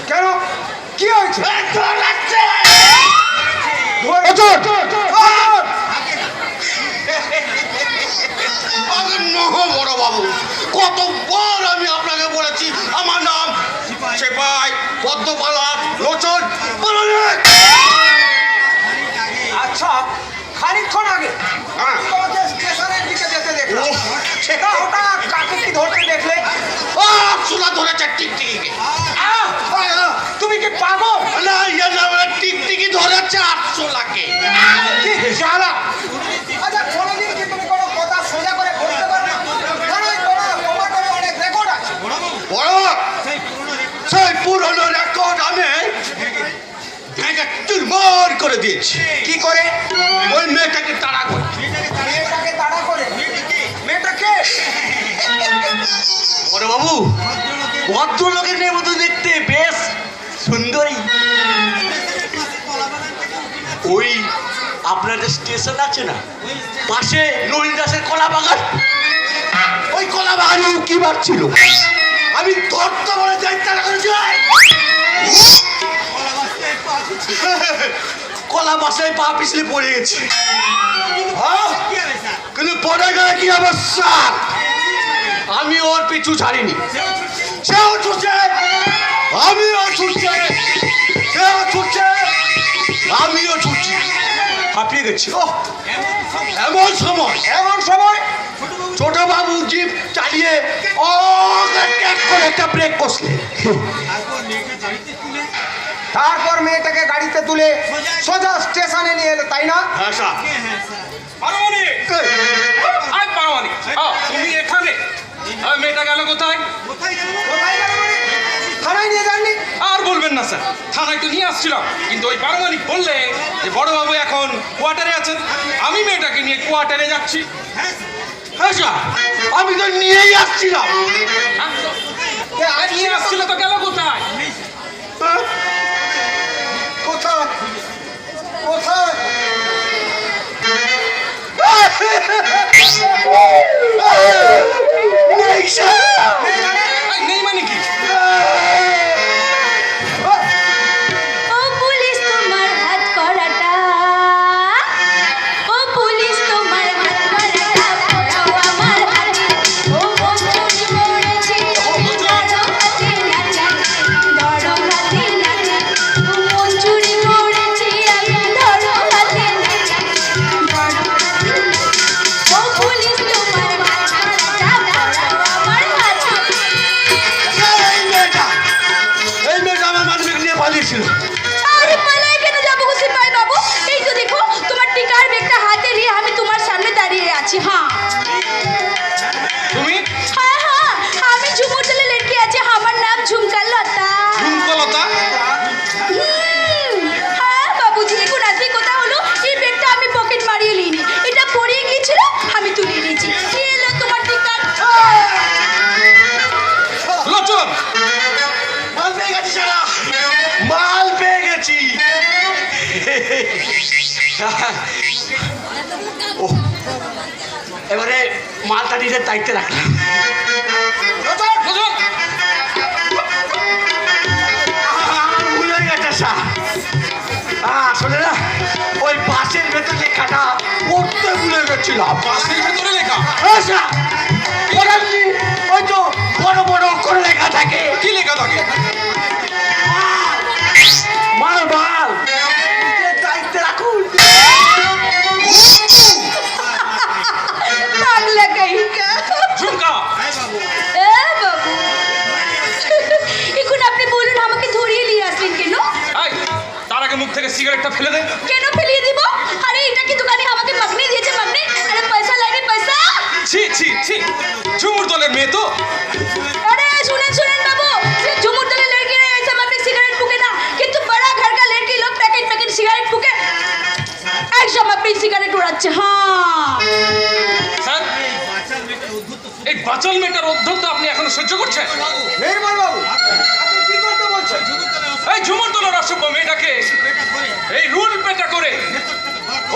কেন, কি হয়েছে? বড় বাবু, কতবার আমি আপনাকে বলেছি আমার নাম সেপাই পদ্মপালা লোচন। আচ্ছা, খানিকক্ষণ আগে তোমাকে স্টেশনের দিকে যেতে দেখলাম। সেটা হঠাৎ কাকে কি ধরতে দেখলে? চুলা ধরেছে টিকটিকি। তুমি কি পাগল? না, টিকটিকি ধরেছে 800 লাখে। কি জ্বালা! আচ্ছা, কোনোদিন কি তুমি কোনো কথা সোজা করে বলতে পারো না? কেন এই করে দিয়েছি। কি করে? ওই মেয়েটাকে তাড়া করে। মেয়েটাকে তাড়া করে? মেয়েটাকে? বড় বাবু, ভদ্রলোকের মেয়ের মতো দেখতে, বেশ সুন্দরী। ওই আপনাদের স্টেশন আছে না, পাশে নলিদাসের কলা বাগান, ওই কলা বাগানে কি ছিল, আমি ধরতে বলে যাই তারা করেছি। কলা বাসায় পা পিছলে পড়ে গেছে। কিন্তু পড়ে গেলে কি অবস্থা? আমি ওর পিছু ছাড়িনি, সেও ছুটছে, আমিও ছুটছে, সেও ছুটছে, আমিও ছুটছি, হাঁপিয়ে গেছি। এমন সময় ছোট বাবু জিপ চালিয়ে করে একটা ব্রেক বসলে। তারপর মেয়েটাকে গাড়িতে তুলে সোজা স্টেশনে নিয়ে এলো, তাই না? হ্যাঁ স্যার। পারমানি, আয় পারমানি, তুমি এখানে? মেয়েটা গেল কোথায়? কোথায় গেল মানে? থানায় নিয়ে যাননি? আর বলবেন না স্যার, থানায় তো নিয়ে আসছিলাম, কিন্তু ওই পারমানি বললে যে বড়বাবু এখন কোয়ার্টারে আছেন, আমি মেয়েটাকে নিয়ে কোয়ার্টারে যাচ্ছি। হ্যাঁ স্যার, আমি তো নিয়েই আসছিলাম। নিয়ে আসছিল তো গেল কোথায়? কোথায়? কোথায়? নেই স্যার। নেই মানে কি? ও পুলিশ তোমার হাত করাটা, ও পুলিশ তোমার হাত করাটা, পড়াও আমার হাতে, ও মঞ্জুরি করেছি আমি ধরো হাতে নাচা, ধরো হাতে নাচা, ও মঞ্জুরি করেছি আমি ধরো হাতে নাচা, ধরো হাতে নাচা, ও পুলিশ তোমার হাত করাটা, পড়াও আমার হাতে। এই মেয়েটা আমার মানবিক নিয়ে পালিয়েছিল। আরে পালাই কেন যাবো গো সিপাহি বাবু? এই তো দেখো তোমার টিকার ব্যাগটা হাতে নিয়ে আমি তোমার সামনে দাঁড়িয়ে আছি। হ্যাঁ তুমি হ্যাঁ হ্যাঁ, আমি ঝুমুরতলে লড়কি আছে, আমার নাম ঝুমকা লতা। ঝুমকলতা? হ্যাঁ বাবুজি, এখন আসি কথা হলো, এই ব্যাগটা আমি পকেট মারিয়ে নিইনি, এটা পড়িয়ে গিয়েছিল, আমি তুলে নিয়েছি। কি এলো তোমার টিকার? লোচন, মাল পেয়ে গেছি সারা, মাল পেয়ে গেছি। ও, এবারে মালটা নিজের দায়িত্বে রাখলাম। লোচন, ভুলে গেছে স্যার। আসলে না, ওই বাসের ভেতর লেখাটা পড়তে ভুলে গেছিলাম। বাসের ভেতরে লেখা? হ্যাঁ স্যার, ওটা কি ওই তো বড় বড় অক্ষরে লেখা থাকে, কি লেখা থাকে? মাল মাল নিজের দায়িত্বে রাখুন। পাগলা কাহিকা। ঝুমকা, এ বাবু, এখন আপনি বলুন আমাকে ধরিয়ে নিয়ে আসলেন কেন? এই, তার আগে মুখ থেকে সিগারেটটা ফেলে দে। কেন ফেলিয়ে দিব? আরে এটা কি দোকানে আমাকে মাগনি দিয়েছে মাগনি? আরে পয়সা লাগে পয়সা। ছি ছি ছি, ঝুমুর দলের মেয়ে তো। अरे सुने सुने बाबू, ये झुमुर दले लड़की है ऐसा मत सिगरेट फूके ना, किंतु बड़ा घर का लड़की लोग पैकेट पैकेट सिगरेट फूके ऐसा मत अपनी सिगरेट उड़ाচ্ছে। हाँ স্যার, এই বাচাল মেয়েটার অধ্যত্ত আপনি এখনো সহ্য করছেন? নির্মল বাবু, আপনি কি করতে বলছেন? এই ঝুমুর দলের অসভ্য মেয়েটাকে এই রুল পেটা করে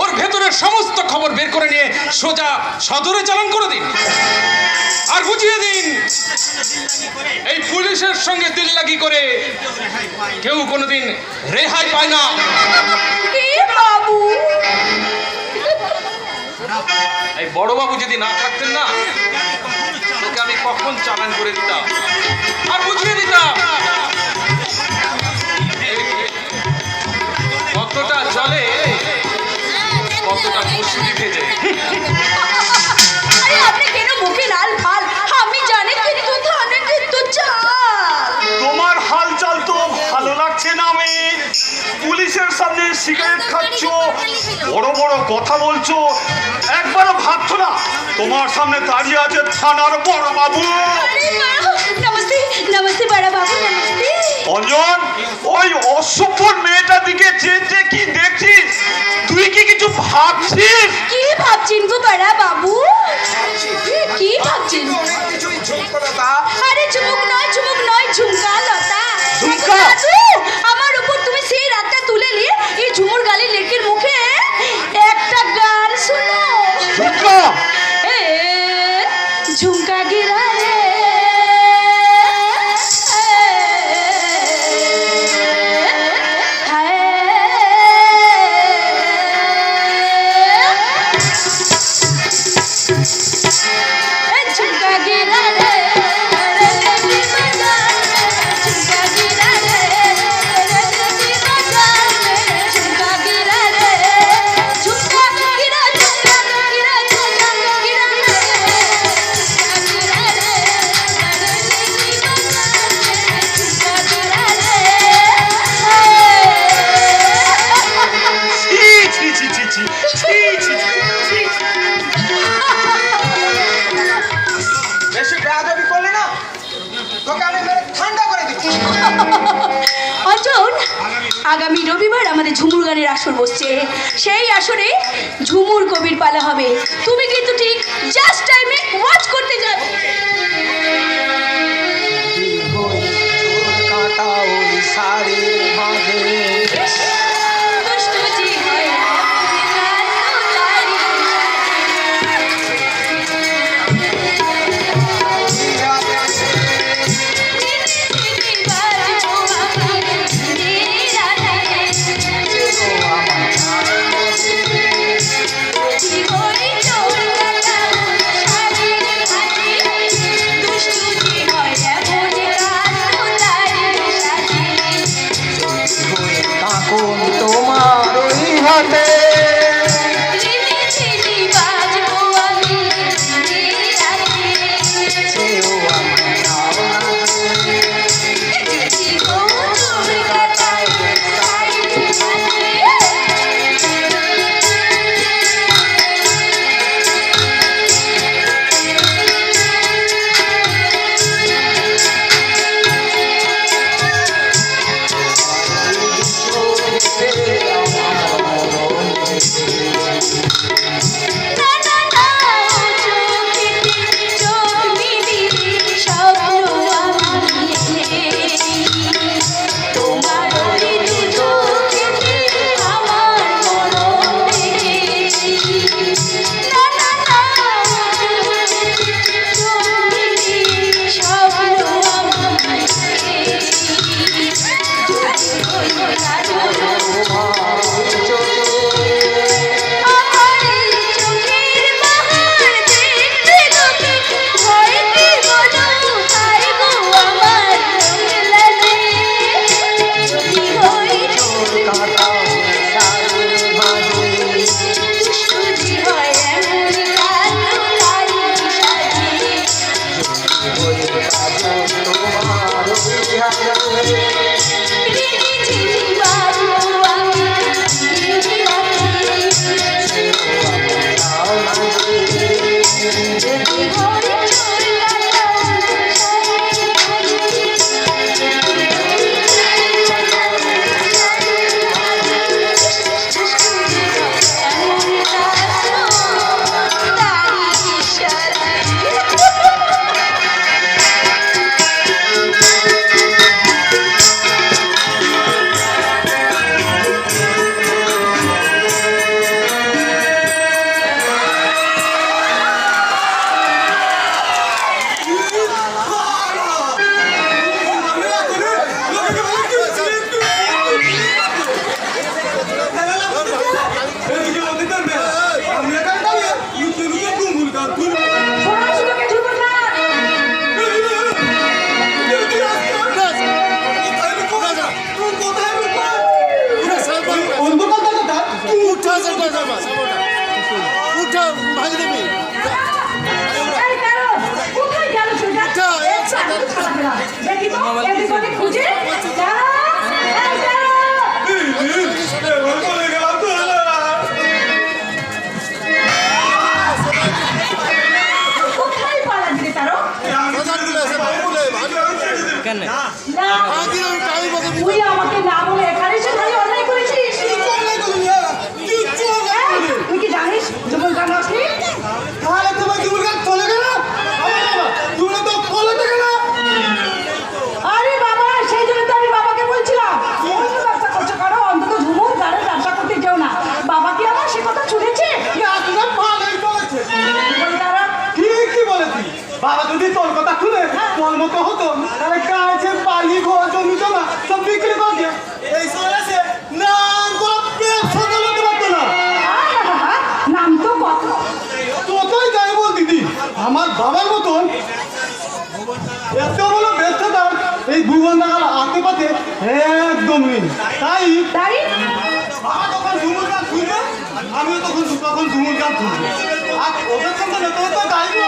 ওর ভেতরের সমস্ত খবর বের করে নিয়ে সোজা সদরে চালান করে দিন, আর বুঝিয়ে দিন এই পুলিশের সঙ্গে দিল্লাগি করে কেউ কোনোদিন রেহাই পায় না। কি বাবু, এই বড়বাবু যদি না থাকতেন না, তোকে আমি কখন চালান করে দিতাম আর বুঝিয়ে দিতাম কতটা জলে কতটা মুসুরি ভেজে। अरे आपने केनो मुखे लाल फाल हमें जाने किंतु थाने किंतु चाल। তোমার হালচাল তো ভালো লাগছে না। আমি পুলিশের সামনে সিগারেট খাচ্ছ, বড় বড় কথা বলছো, একবারও ভাবছো না তোমার সামনে দাঁড়িয়ে আছে থানার বড় বাবু। अरे वाह, नमस्ते नमस्ते बड़ा बाबू नमस्ते। অঞ্জন, ওই অসভ্য মেয়েটার দিকে চেয়ে কি দেখছিস? তুই কি কিছু ভাবছিস? কি ভাবছেন গো পাড়া বাবু? কি ভাবছেন? আরে ঝুমুক নয় ঝুমকা লতা। ঝুমকা? দাদু, আমার উপর তুমি সেই রাতটা তুলে নিয়ে এই ঝুমুর গালে লেকের মুখে একটা গান শুনো। ঝুমকা? এ ঝুমকা গিরা রে, झुमका गिरा रे, रे देवी बजान में झुमका गिरा रे, रे देवी बजान में झुमका गिरा रे, झुमका गिरा झुमका गिरा झुमका गिरा रे, झुमका गिरा रे, रे देवी बजान में झुमका गिरा रे। ছি ছি ছি ছি ছি ছি ছি ছি। বেশি বেয়াদবি করলে না তোকে আমি মেরে ঠান্ডা করে দিচ্ছি। অঞ্জন, আগামী রবিবার আমাদের ঝুমুর গানের আসর বসছে। সেই আসরে ঝুমুর কবির পালা হবে। তুমি কিন্তু ঠিক জাস্ট টাইমে ওয়াচ করতে যাবে। কাটা ওই শাড়ির মাঝে দুষ্টু জি হয় কালো কাকুন তোমার ওই হাতে সেও আমার নাও কেন না তুই আমাকে না বলে এখানে এসে খালি অন্যায় করেছিস। হ্যাঁ, তুই কি জানিস যখন গান আসলি তাহলে তোমার জীবন চলে গেল তুমি তো কলেজে গেল। আরে বাবা সেই জন্য তো আমি বাবাকে বলছিলাম অন্য ব্যবসা করছো কারো অন্তত ঝুমুর গানের ব্যবসা করতে যেও না। বাবা কি আমার সে কথা শুনেছে? আপনার ভালোই বলেছে। বলে তারা ঠিকই বলেছি। বাবা যদি তোর কথা শুনে তোর মতো হতো তাহলে কাছে বাড়ি ঘর জমি জমা সব বিক্রি করে দিয়ে এই চলেছে নাম কোনো ব্যবসা চালাতে পারতো না। আহা, নাম তো কত। তোই যাই বল দিদি আমার বাবার মতন এত বড় ব্যবসাদার এই ভুবন টাকার আতে পাতে একদম নেই। তাই তাই বাবা তখন ঝুমুর গান শুনবে আমিও তখন ঝুমুর গান শুনবো আর ওদের সঙ্গে যেতে হতো গাইবো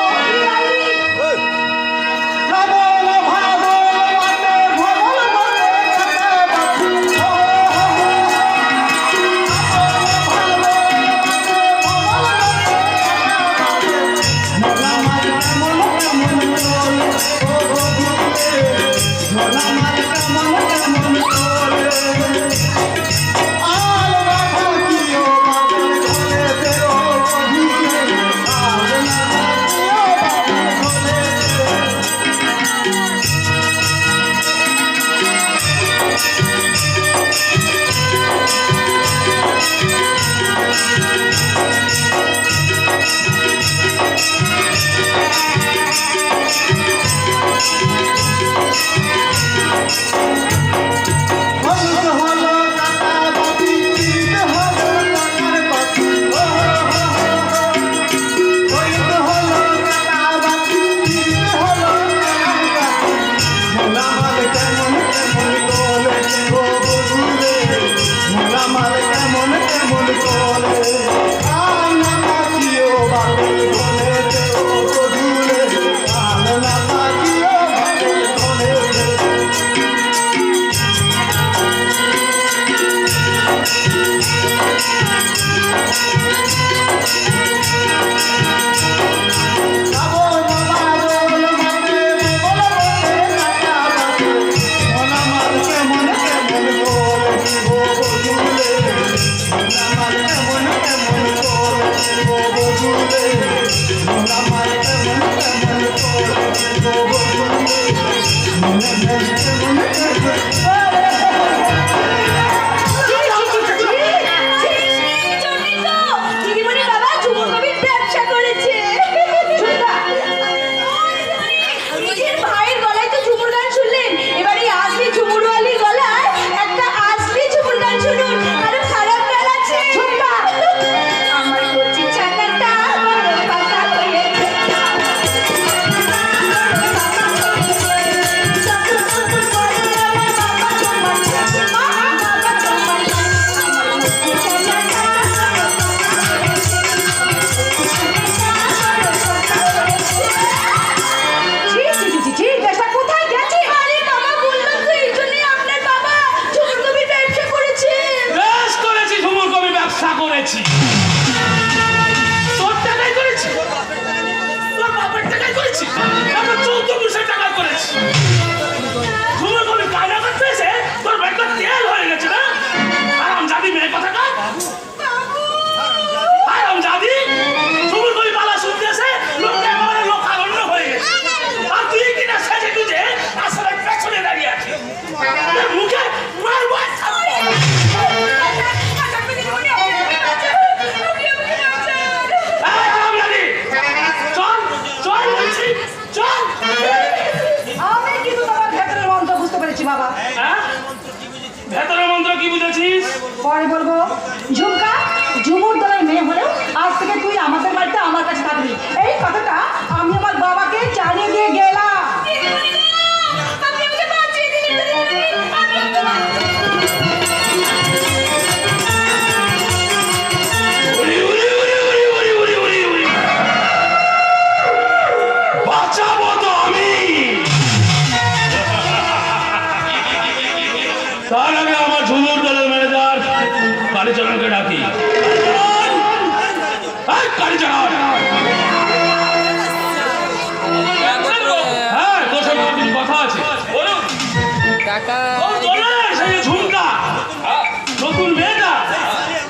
পরে বলবো ঝুমকা ঝুমুর দলের মেয়ে হলেও আজ থেকে তুই আমাদের বাড়িতে আমার কাছে থাকবি এই কথাটা আমি আমার বাবাকে জানিয়ে দিয়ে গেলাম। তার আগে আমার ঝুমুর দলের ম্যানেজার কালীচরণকে ডাকি। কালীচরণ, হ্যাঁ তোর সঙ্গে কিছু কথা আছে। বলুন। টাকা ওর দোলে সেই ঝুমকা নতুন মেয়েটা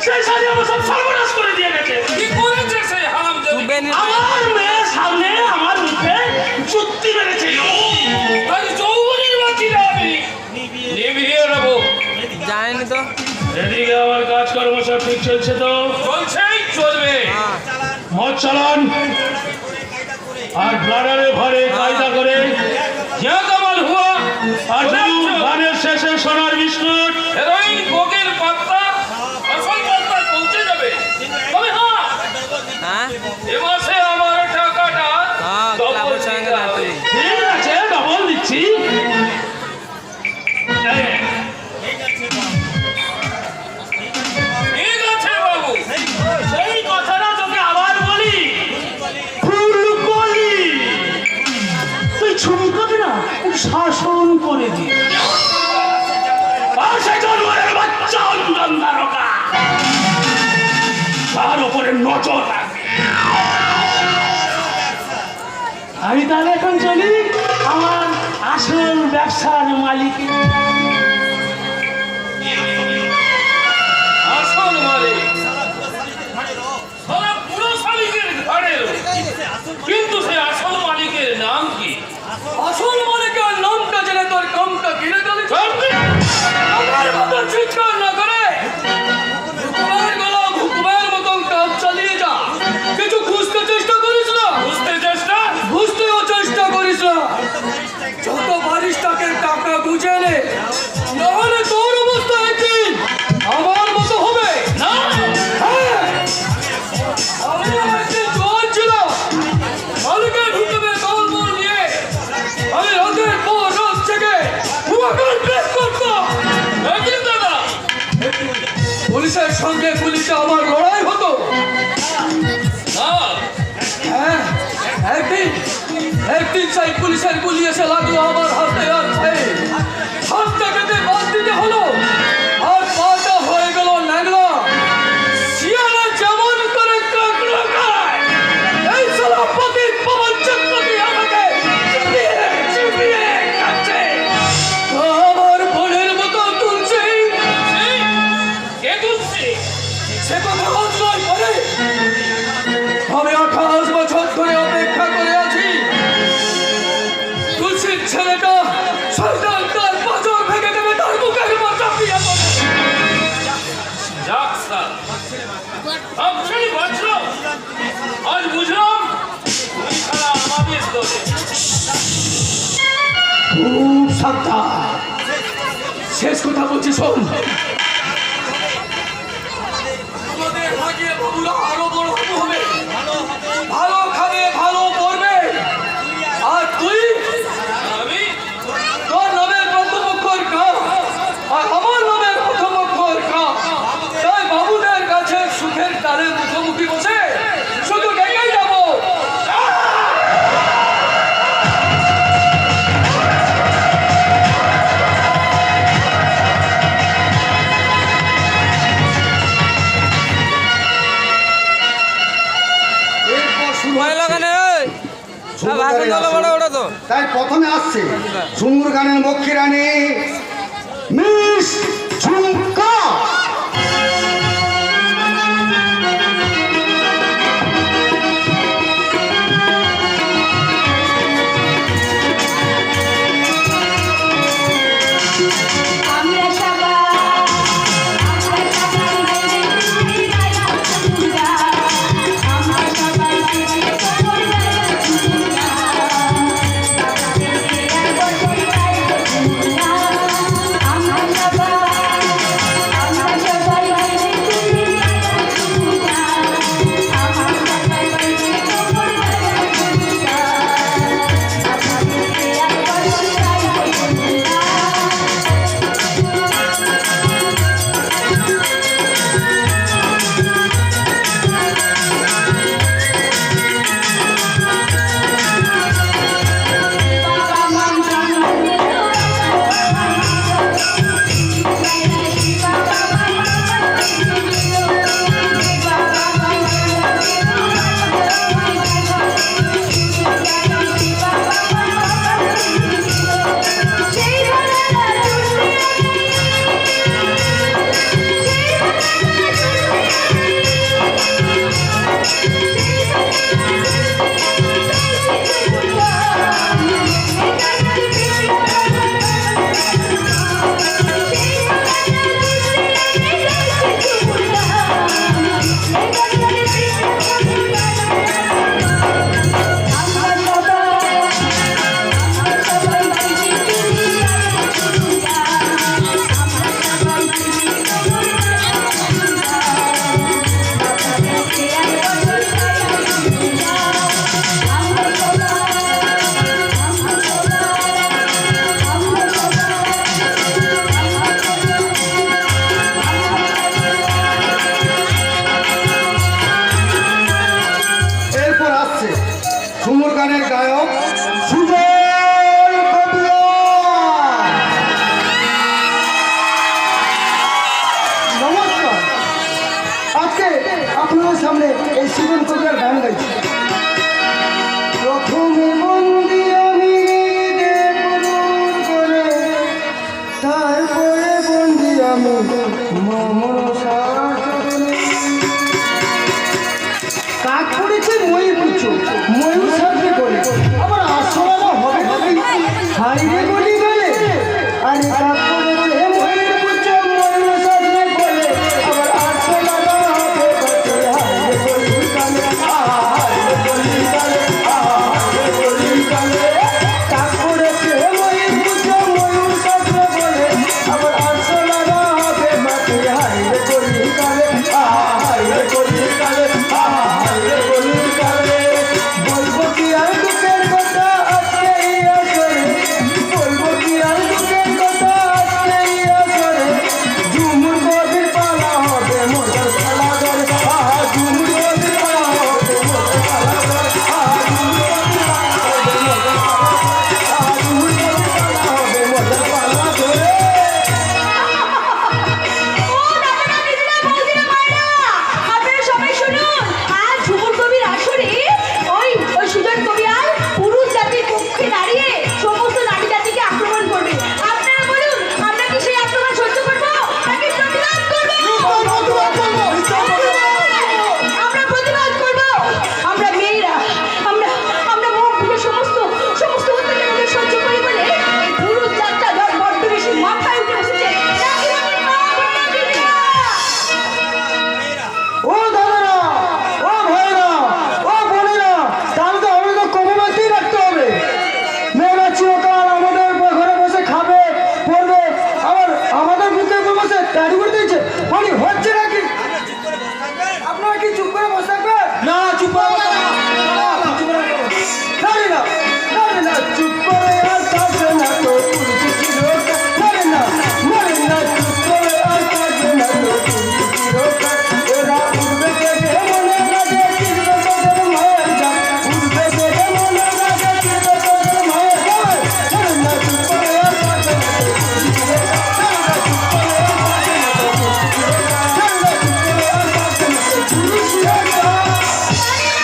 সেই সাথে আমার সব সর্বনাশ করে দিয়ে গেছে। কি করেছে সেই হারাম তুই বেনি আমার মেয়ের সামনে আমার মুখে চুক্তি মেরেছে। আজ যৌবনের বাকিরা আমি নিভিয়ে নেবো। যায়নি তো। এদিকে আমার কাজকর্ম সব ঠিক চলছে তো? চলছেই চলবে। হ্যাঁ মদ চালান আর ব্লাডারে ভরে কায়দা করে যা কামাল হুয়া আর শুধু গানের শেষে সোনার বিস্কুট। হেরোইন কোকের পাত্তা আসল পাত্তা পৌঁছে যাবে। তবে হ্যাঁ, হ্যাঁ এ মাসে আমার টাকাটা হ্যাঁ double ক্লাবের সঙ্গে দিতে না হবে। তুই ঠিক আছে, ডবল দিচ্ছি। ঠিক আছে বাবু। সেই কথাটা তোকে আবার বলি, ফুলকলি তুই ঝুমকাকে না খুব শাসন করে দিয়ে আর সে জন্মের বাচ্চা অঞ্জন দ্বারকা তার উপরে নজর রাখবে। আমি তাহলে এখন চলি আমার আসল ব্যবসার মালিক। আসল মালিক সারা পুরো মালিকের ঘাড়ের, কিন্তু সে আসল মালিকের নাম কি? আসল মালিকের নামটা জেনে তোর কামটা কিনে দিলি। আমার মতো চিৎকার না করে হুকুমের গলা হুকুমের মতন কাজ চালিয়ে যা। কিছু খুঁজতে চেষ্টা করিস না। বুঝতেও চেষ্টা করিস না। যত বারিশটাকে টাকা বুঝে নে, নাহলে তোর অবস্থা একদিন আমার মতো হবে না। হ্যাঁ, আমি একদিন জোয়ান ছিলাম। মালিকের হুকুমে দলবল নিয়ে আমি রাতের পর রাত থেকে হুয়াকার বের করতাম। একদিন দাদা পুলিশের সঙ্গে পুলিশে আমার লড়াই হতো না। হ্যাঁ, একদিন সেই পুলিশের গুলি এসে লাগলো আমার হাতে আর পায়ে। হাতটা কেটে বাদ দিতে হলো আর পাটা হয়ে গেল ন্যাংলা। শিয়ালে যেমন করে কাঁকড়া খায়, এই শালা পতিত পবন চক্রবর্তী আমাকে চিবিয়ে খাচ্ছে। আমার বোনের মতো তুলছে। কে তুলছে? সে কথা আজ নয় পরে। আমি 28 বছর ধরে অপেক্ষা করে আছি। তুলসীর ছেলেটা শয়তান তার পাঁজর ভেঙে দেবে, তার বুকের উপর চাপিয়ে পড়ে। যাক স্যার, আপনি বাঁচলো। আজ বুঝলাম ওই শালা আমাদের দোষে। খুব সাবধান, শেষ কথা বলছি শোন। আমাদের ভাগ্যে বাবুরা আরো বড় হবে, ভালো খাবে, ভালো পড়বে। আর তুই? আমি? তোর নামের প্রথম অক্ষর কা আর আমার নামের প্রথম অক্ষর কা। তাই বাবুদের কাছে সুখের তালে মুখোমুখি বসে শুধু ডেকেই যাবো। ভয় লাগানে ভাষণ দিলো বড় ওটা তো তাই প্রথমে আসছে ঝুমুর গানের মক্ষী রানী মিস ঝুমকা। আমরা সবাই আমরা সবাই আমরা ঝুমুর গানের গায়ক সুজয় কবিয়াল। নমস্কার, আজকে আপনাদের সামনে এই সুজন কবিয়াল গান গাইছি। প্রথমে বন্দি আমি দেবরুর করে, তারপরে বন্দি আমি মমসার চরণে। কাক পড়েছে ময়ূর পুচ্ছ, ময়ূর সাথে করে আবার আসলে হবে হাইরে বলি গেলে। আরে কাক পড়েছে ময়ূর পুচ্ছ, ময়ূর সাথে করে আবার আসলে হবে হাইরে বলি গেলে। হাইরে বলি গেলে, হাইরে বলি গেলে। কাক পড়েছে ময়ূর পুচ্ছ, ময়ূর সাথে করে আবার আসলে হবে মাটি হাইরে বলি গেলে। হাইরে বলি গেলে, হাইরে বলি গেলে। বলবো কি আর দুঃখের কথা আজকে এই আসরে, বলবো কি আর দুঃখের কথা আজকে এই আসরে। ঝুমুর কবির পালা হবে মোটর পালা ধরে, ঝুমুর কবির পালা হবে মোটর পালা ধরে, ঝুমুর কবির পালা হবে মোটর পালা ধরে, ঝুমুর কবির পালা হবে মোটর পালা ধরে। ও দাদারা, দিদিরা, বৌদিরা, মায়েরা, আপনারা সবাই শুনুন। আজ ঝুমুর কবির আসরে ওই সুজন কবিয়াল পুরুষ জাতির পক্ষে দাঁড়িয়ে সমস্ত নারী জাতিকে আক্রমণ করবে। আপনারা বলুন, আমরা কি সেই আক্রমণ সহ্য করবো নাকি প্রতিবাদ করবো? আমরা প্রতিবাদ করবো। আমরা মেয়েরা, আমরা আমরা মুখ বুঝে সমস্ত অত্যাচার সহ্য করি বলে এই পুরুষ জাতটা বড্ড বেশি মাথায় উঠে বসেছে। নাকি বলেন মা, কন্যা, দিদিরা? ও দাদারা, ও ভাইরা, ও বোনেরা, তাহলে তো আমাদের কমবাতেই রাখতে হবে। মেয়েরা চিরকাল আমাদের ঘরে বসে খাবে পড়বে, আবার আমাদের বুকে বসে দাড়ি করে দিয়েছে। মানে হচ্ছে নাকি? আপনারা কি চুপ করে বসে থাকবেন? না, চুপ করে বসে থাকবেন না। না, না, চুপ করে আর থাকবে না তো পুরুষ চিরকাল। মরে না, মরে না, চুপ করে আর থাকবে না তো পুরুষ চিরকাল। ওরা উড়বে থেকে মনে রাখে চিরবে তোদের মায়ের গান, উড়বে থেকে মনে রাখে চিরবে তোদের মায়ের গান। মরে না, চুপ করে আর থাকবে না তো পুরুষ চিরকাল। মরে না, চুপ করে আর থাকবে না তো পুরুষ চিরকাল। মরে না, চুপ করে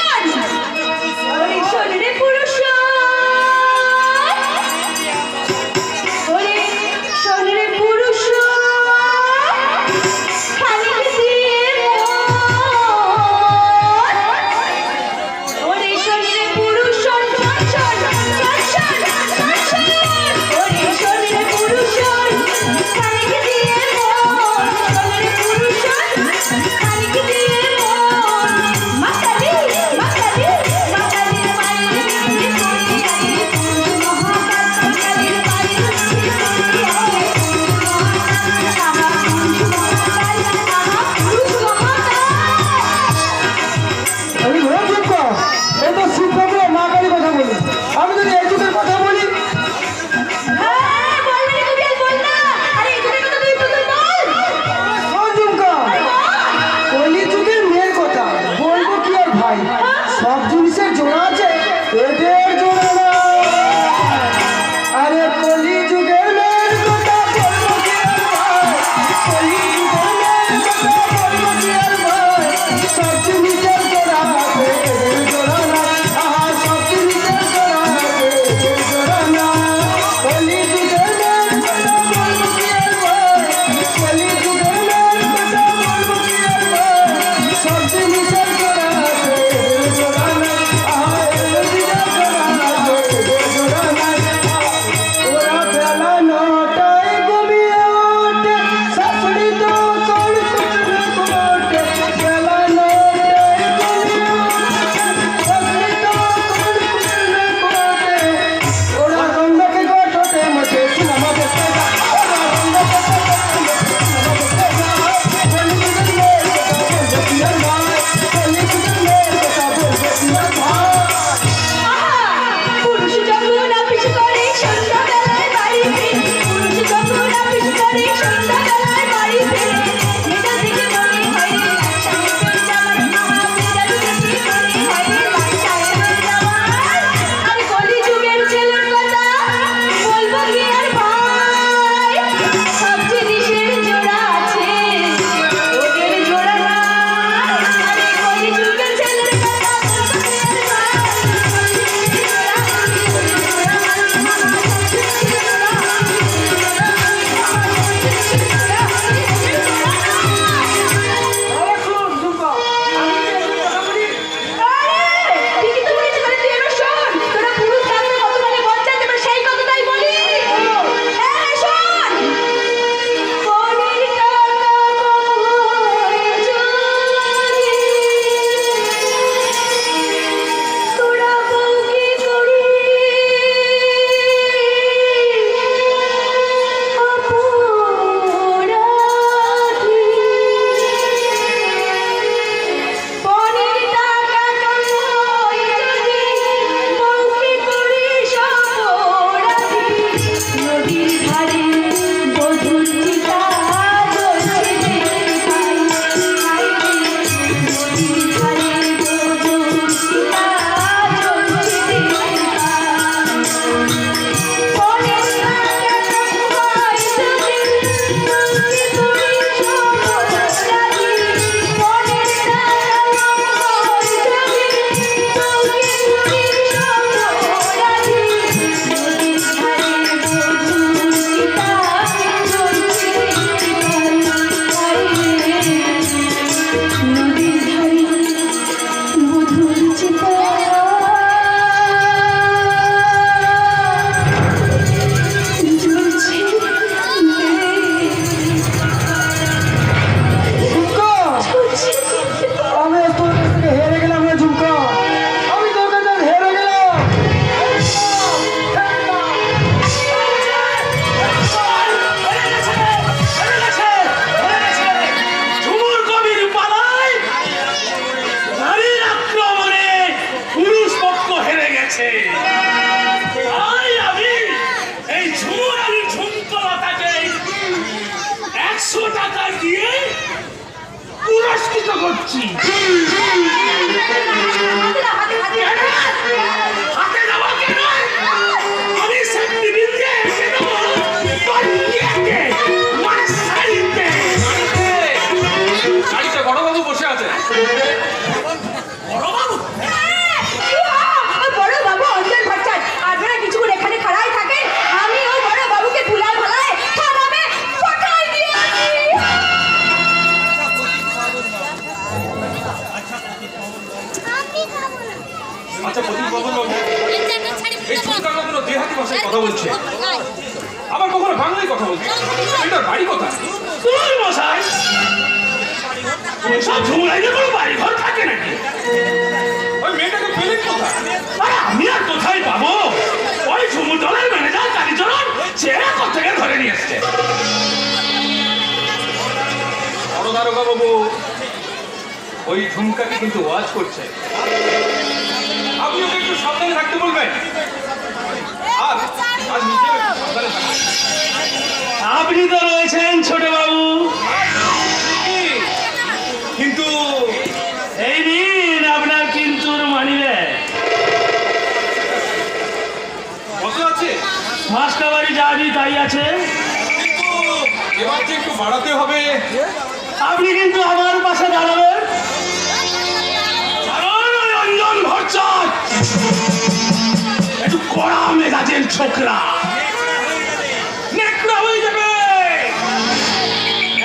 আর থাকবে না তো পুরুষ চিরকাল। আমি ঘোরা চুপ কর, এই তো চুপ করে মা কালী কথা বলি। আমি যদি এই যুগের কথা বলি, কলি যুগের মেয়ের কথা বলবো কি আর ভাই? সব জিনিসের জোড়া আছে, এদের জোড়া না। আরে কলি যুগের মেয়ের কথা বলবো কি আর ভাই? কলি যুগের মেয়ের কথা বলবো কি আর ভাই? সব জিনিসের জোড়া আছে, এদের জোড়া না। আহা, সব জিনিসের জোড়া আছে, এদের জোড়া না। কলি যুগের মেয়ের কথা বলবো কি আর ভাই? কলি যুগের মেয়ের কথা বলবো কি আর ভাই? সব জিনিসের জোড়া আছে, এদের জোড়া না। আহা, এদের জোড়া না। আচ্ছা প্রদীপ বাবু, এই ছোটকার কখনো দেহাতি ভাষায় কথা বলছে, আবার কখনো বাংলায় কথা বলছে, এটার বাড়ি কোথায়? তুই মশাই এসব ঝুমলাইতে কোনো বাড়ি ঘর থাকে নাকি? ওই মেয়েটাকে পেলেন কোথায়? আরে আমি আর কোথায় পাবো? ওই ঝুমুর দলের ম্যানেজার কালীচরণ ছেড়ে কোথেকে ধরে নিয়ে এসছে। বড় দারোগা বাবু, ওই ঝুমকাকে কিন্তু ওয়াচ করছে, আপনি ওকে একটু সাবধানে থাকতে বলবেন। আর আর নিজেও একটু সাবধানে থাকবেন। আপনি তো রয়েছেন ছোট বাবু, কিন্তু এই দিন আপনার কিন্তুর মানিবে কত আছে? মাসকাবারি যাবি তাই আছে। কিন্তু এবার যে একটু বাড়াতে হবে। আপনি কিন্তু আমার পাশে দাঁড়াবেন, কারণ ওই অঞ্জন ভট্টাচার্য একটু কড়া মেজাজের ছোকরা, নেকড়া হয়ে যাবে।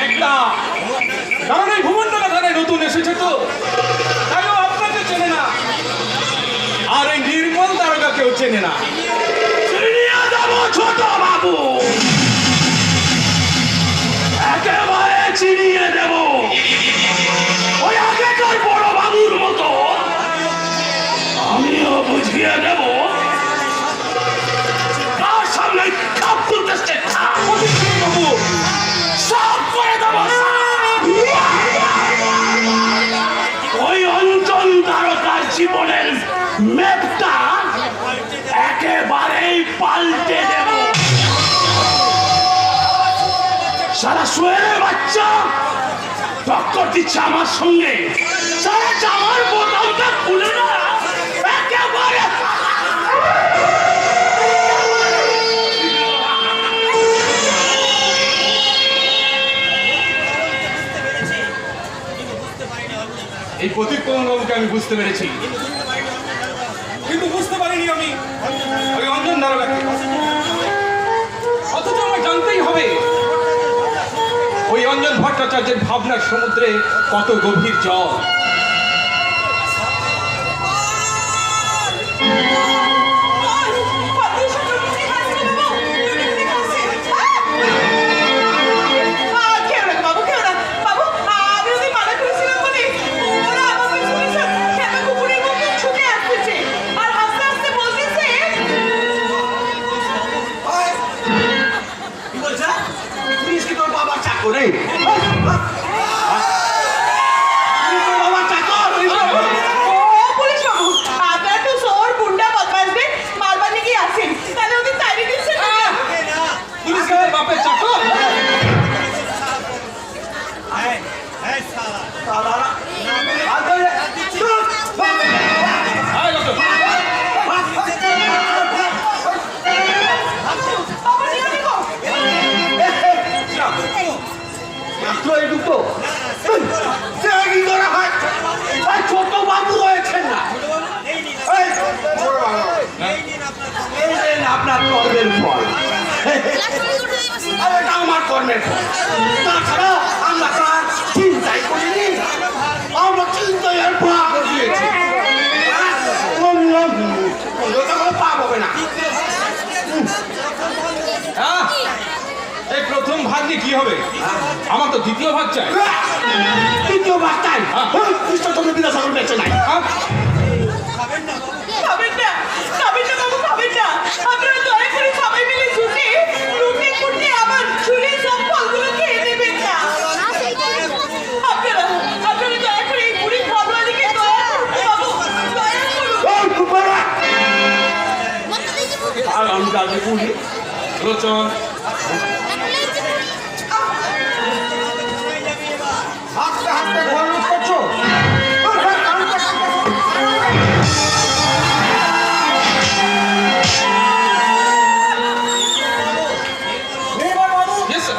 একটা কারণ এই ভুবনটাকা থানায় নতুন এসেছে তো, তাই ও আপনাকে চেনে না, আর এই নির্মল দারোগা কেউ চেনে না। চিনিয়ে দেবো ছোট বাবু, একেবারে চিনিয়ে দেব। ওই আগেকার বড় বাবুর মতো আমিও বুঝিয়ে দেব। তার সামনে কাপ তুলতেছে, বাবু, সব করে দেবো সব। ওই অঞ্চল তারকার জীবনের ম্যাপটা একেবারেই পাল্টে দেব। সারা সোয়ের বাচ্চা টক্কর দিচ্ছে আমার সঙ্গে, সারা জামার বোতামটা খুলে না একেবারে। এই প্রদীপ বাবুকে আমি বুঝতে পেরেছি, কিন্তু বুঝতে পারিনি আমি ওই অঞ্জন দারোগাকে। অথচ আমার জানতেই হবে ওই অঞ্জন ভট্টাচার্যের ভাবনার সমুদ্রে কত গভীর জল। বাপের চাকর ছোট বাবু রয়েছেন না, আপনার কর্মের ফল। এটা আমার কর্মের ফল। তাছাড়া আমরা তার চিন্তাই করিনি, আমরা চিন্তায় আর ভাগ দিয়েছি। পাপ হবে না। এই প্রথম ভাগ নিয়ে কি হবে? আমার তো দ্বিতীয় ভাগ চাই। দ্বিতীয় ভাগ চাই? কৃষ্ণচন্দ্র বিদ্যাসাগর বেঁচে নাই। খাবেন না, খাবেন না বাবু, খাবেন না। আপনারা দয়া করে সবাই মিলে জুটে লুটে ফুটে আমার ঝুড়ির সব ফলগুলো খেয়ে নেবেন না। আপনারা দয়া করে এই বুড়ি ফলওয়ালিকে দয়া করুন বাবু, দয়া করুন। আর আমি কাজে বলি লোচন হাঁটতে হাঁটতে ঘর লুট করছো। Yes, sir.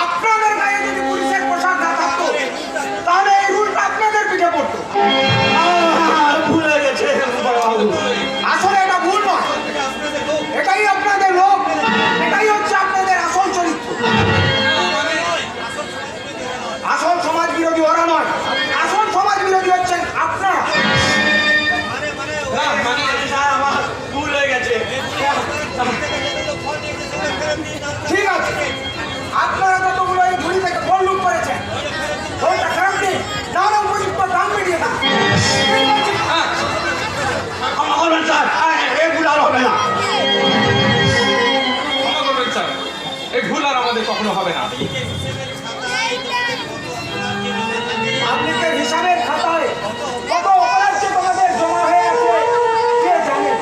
আপনাদের গায়ে যদি পুলিশের পোশাক না থাকতো তাহলে এই রুলটা আপনাদের পিঠে পড়তো। ভুলে গেছে আসলে এটা ভুল নয়, এটা পাবলিকের হিসাবের খাতায় কত অপরাধ যে তোমাদের জমা হয়ে আছে কে জানে।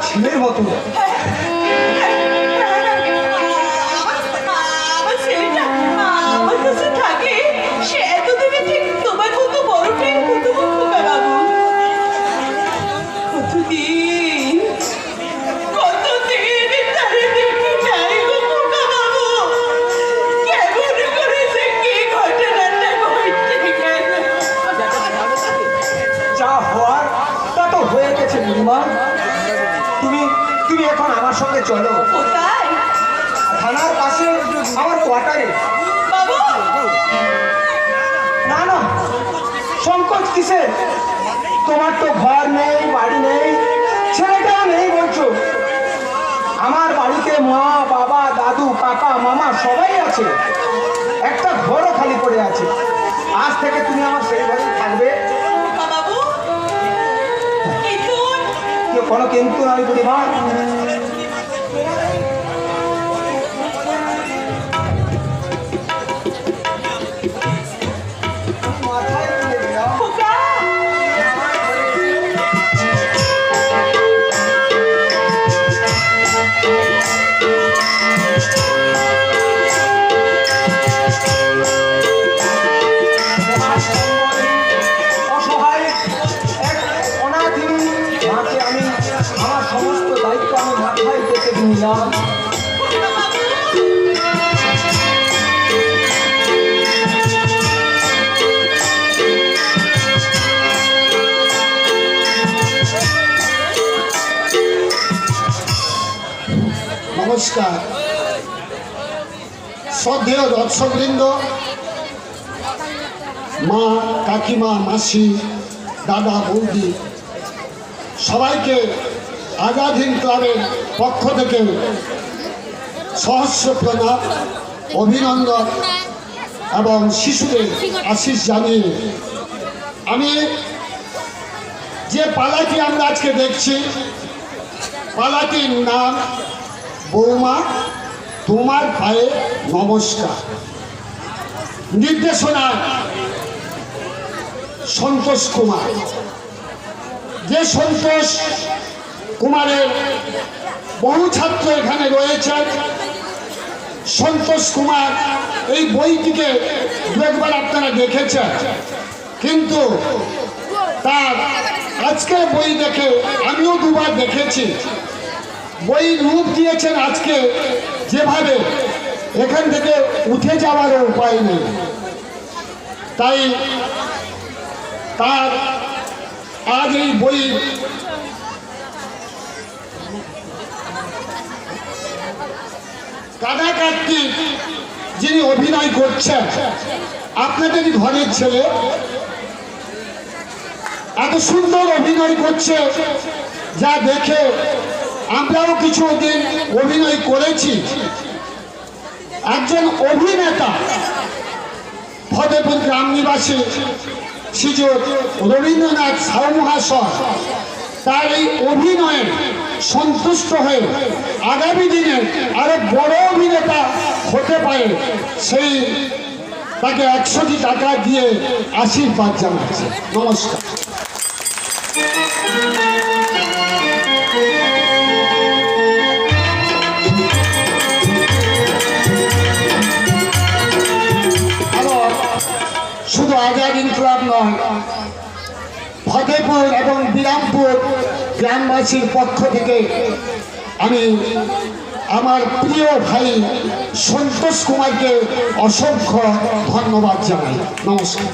ছেলের মতো। আমার ছেলেটা আমার কাছে থাকে, সে এতদিনে ঠিক তোমার মতো বড়টাই হতো খোকা বাবু। কতদিন কোয়ার্টারে। বাবু না না, সংকোচ কিসের? তোমার তো ঘর নেই, বাড়ি নেই, ছেলেটাও নেই বলছো। আমার বাড়িতে মা, বাবা, দাদু, কাকা, মামা সবাই আছে। একটা ঘরও খালি পড়ে আছে। আজ থেকে তুমি আমার সেই ঘরেই থাকবে। বাবু কিন্তু কেউ কোনো কিন্তু নয় বুড়িমা। মাথায় তুলে দিলাম। খোকা অসহায় এক অনাথিনী মাকে আমি আমার সমস্ত দায়িত্ব আমি মাথায় পেতে নিলাম। নমস্কার শ্রদ্ধেয় দর্শকবৃন্দ, মা, কাকিমা, মাসি, দাদা, বৌদি, সবাইকে আজাদ হিন্দ ক্লাবের পক্ষ থেকে সহস্র প্রণাম, অভিনন্দন এবং শিশুদের আশীষ জানিয়ে আমি যে পালাটি আমরা আজকে দেখছি, পালাটির নাম বৌমা তোমার পায়ে নমস্কার। নির্দেশনা সন্তোষ কুমার। যে সন্তোষ কুমারের বহু ছাত্র এখানে রয়েছে। সন্তোষ কুমার এই বইটিকে দু একবার আপনারা দেখেছেন, কিন্তু তার আজকের বই দেখে আমিও দুবার দেখেছি। বই রূপ দিয়েছেন আজকে যেভাবে, এখান থেকে উঠে যাওয়ারও উপায় নেই। তাই তার আজ এই বই কাদা কার্তিক যিনি অভিনয় করছেন, আপনাদেরই ঘরের ছেলে, এত সুন্দর অভিনয় করছে যা দেখে আমরাও কিছুদিন অভিনয় করেছি। একজন অভিনেতা ফতেপুর গ্রাম নিবাসী শ্রীযুত রবীন্দ্রনাথ সাউ মহাশয় তার এই অভিনয়ে সন্তুষ্ট হয়ে আগামী দিনে আরো বড় অভিনেতা হতে পারে, সেই তাকে 100টি টাকা দিয়ে আশীর্বাদ জানাচ্ছে। নমস্কার। শুধু আজাদ হিন্দ ক্লাব নয়, ফতেপুর এবং বিরামপুর গ্রামবাসীর পক্ষ থেকে আমি আমার প্রিয় ভাই সন্তোষ কুমারকে অসংখ্য ধন্যবাদ জানাই। নমস্কার।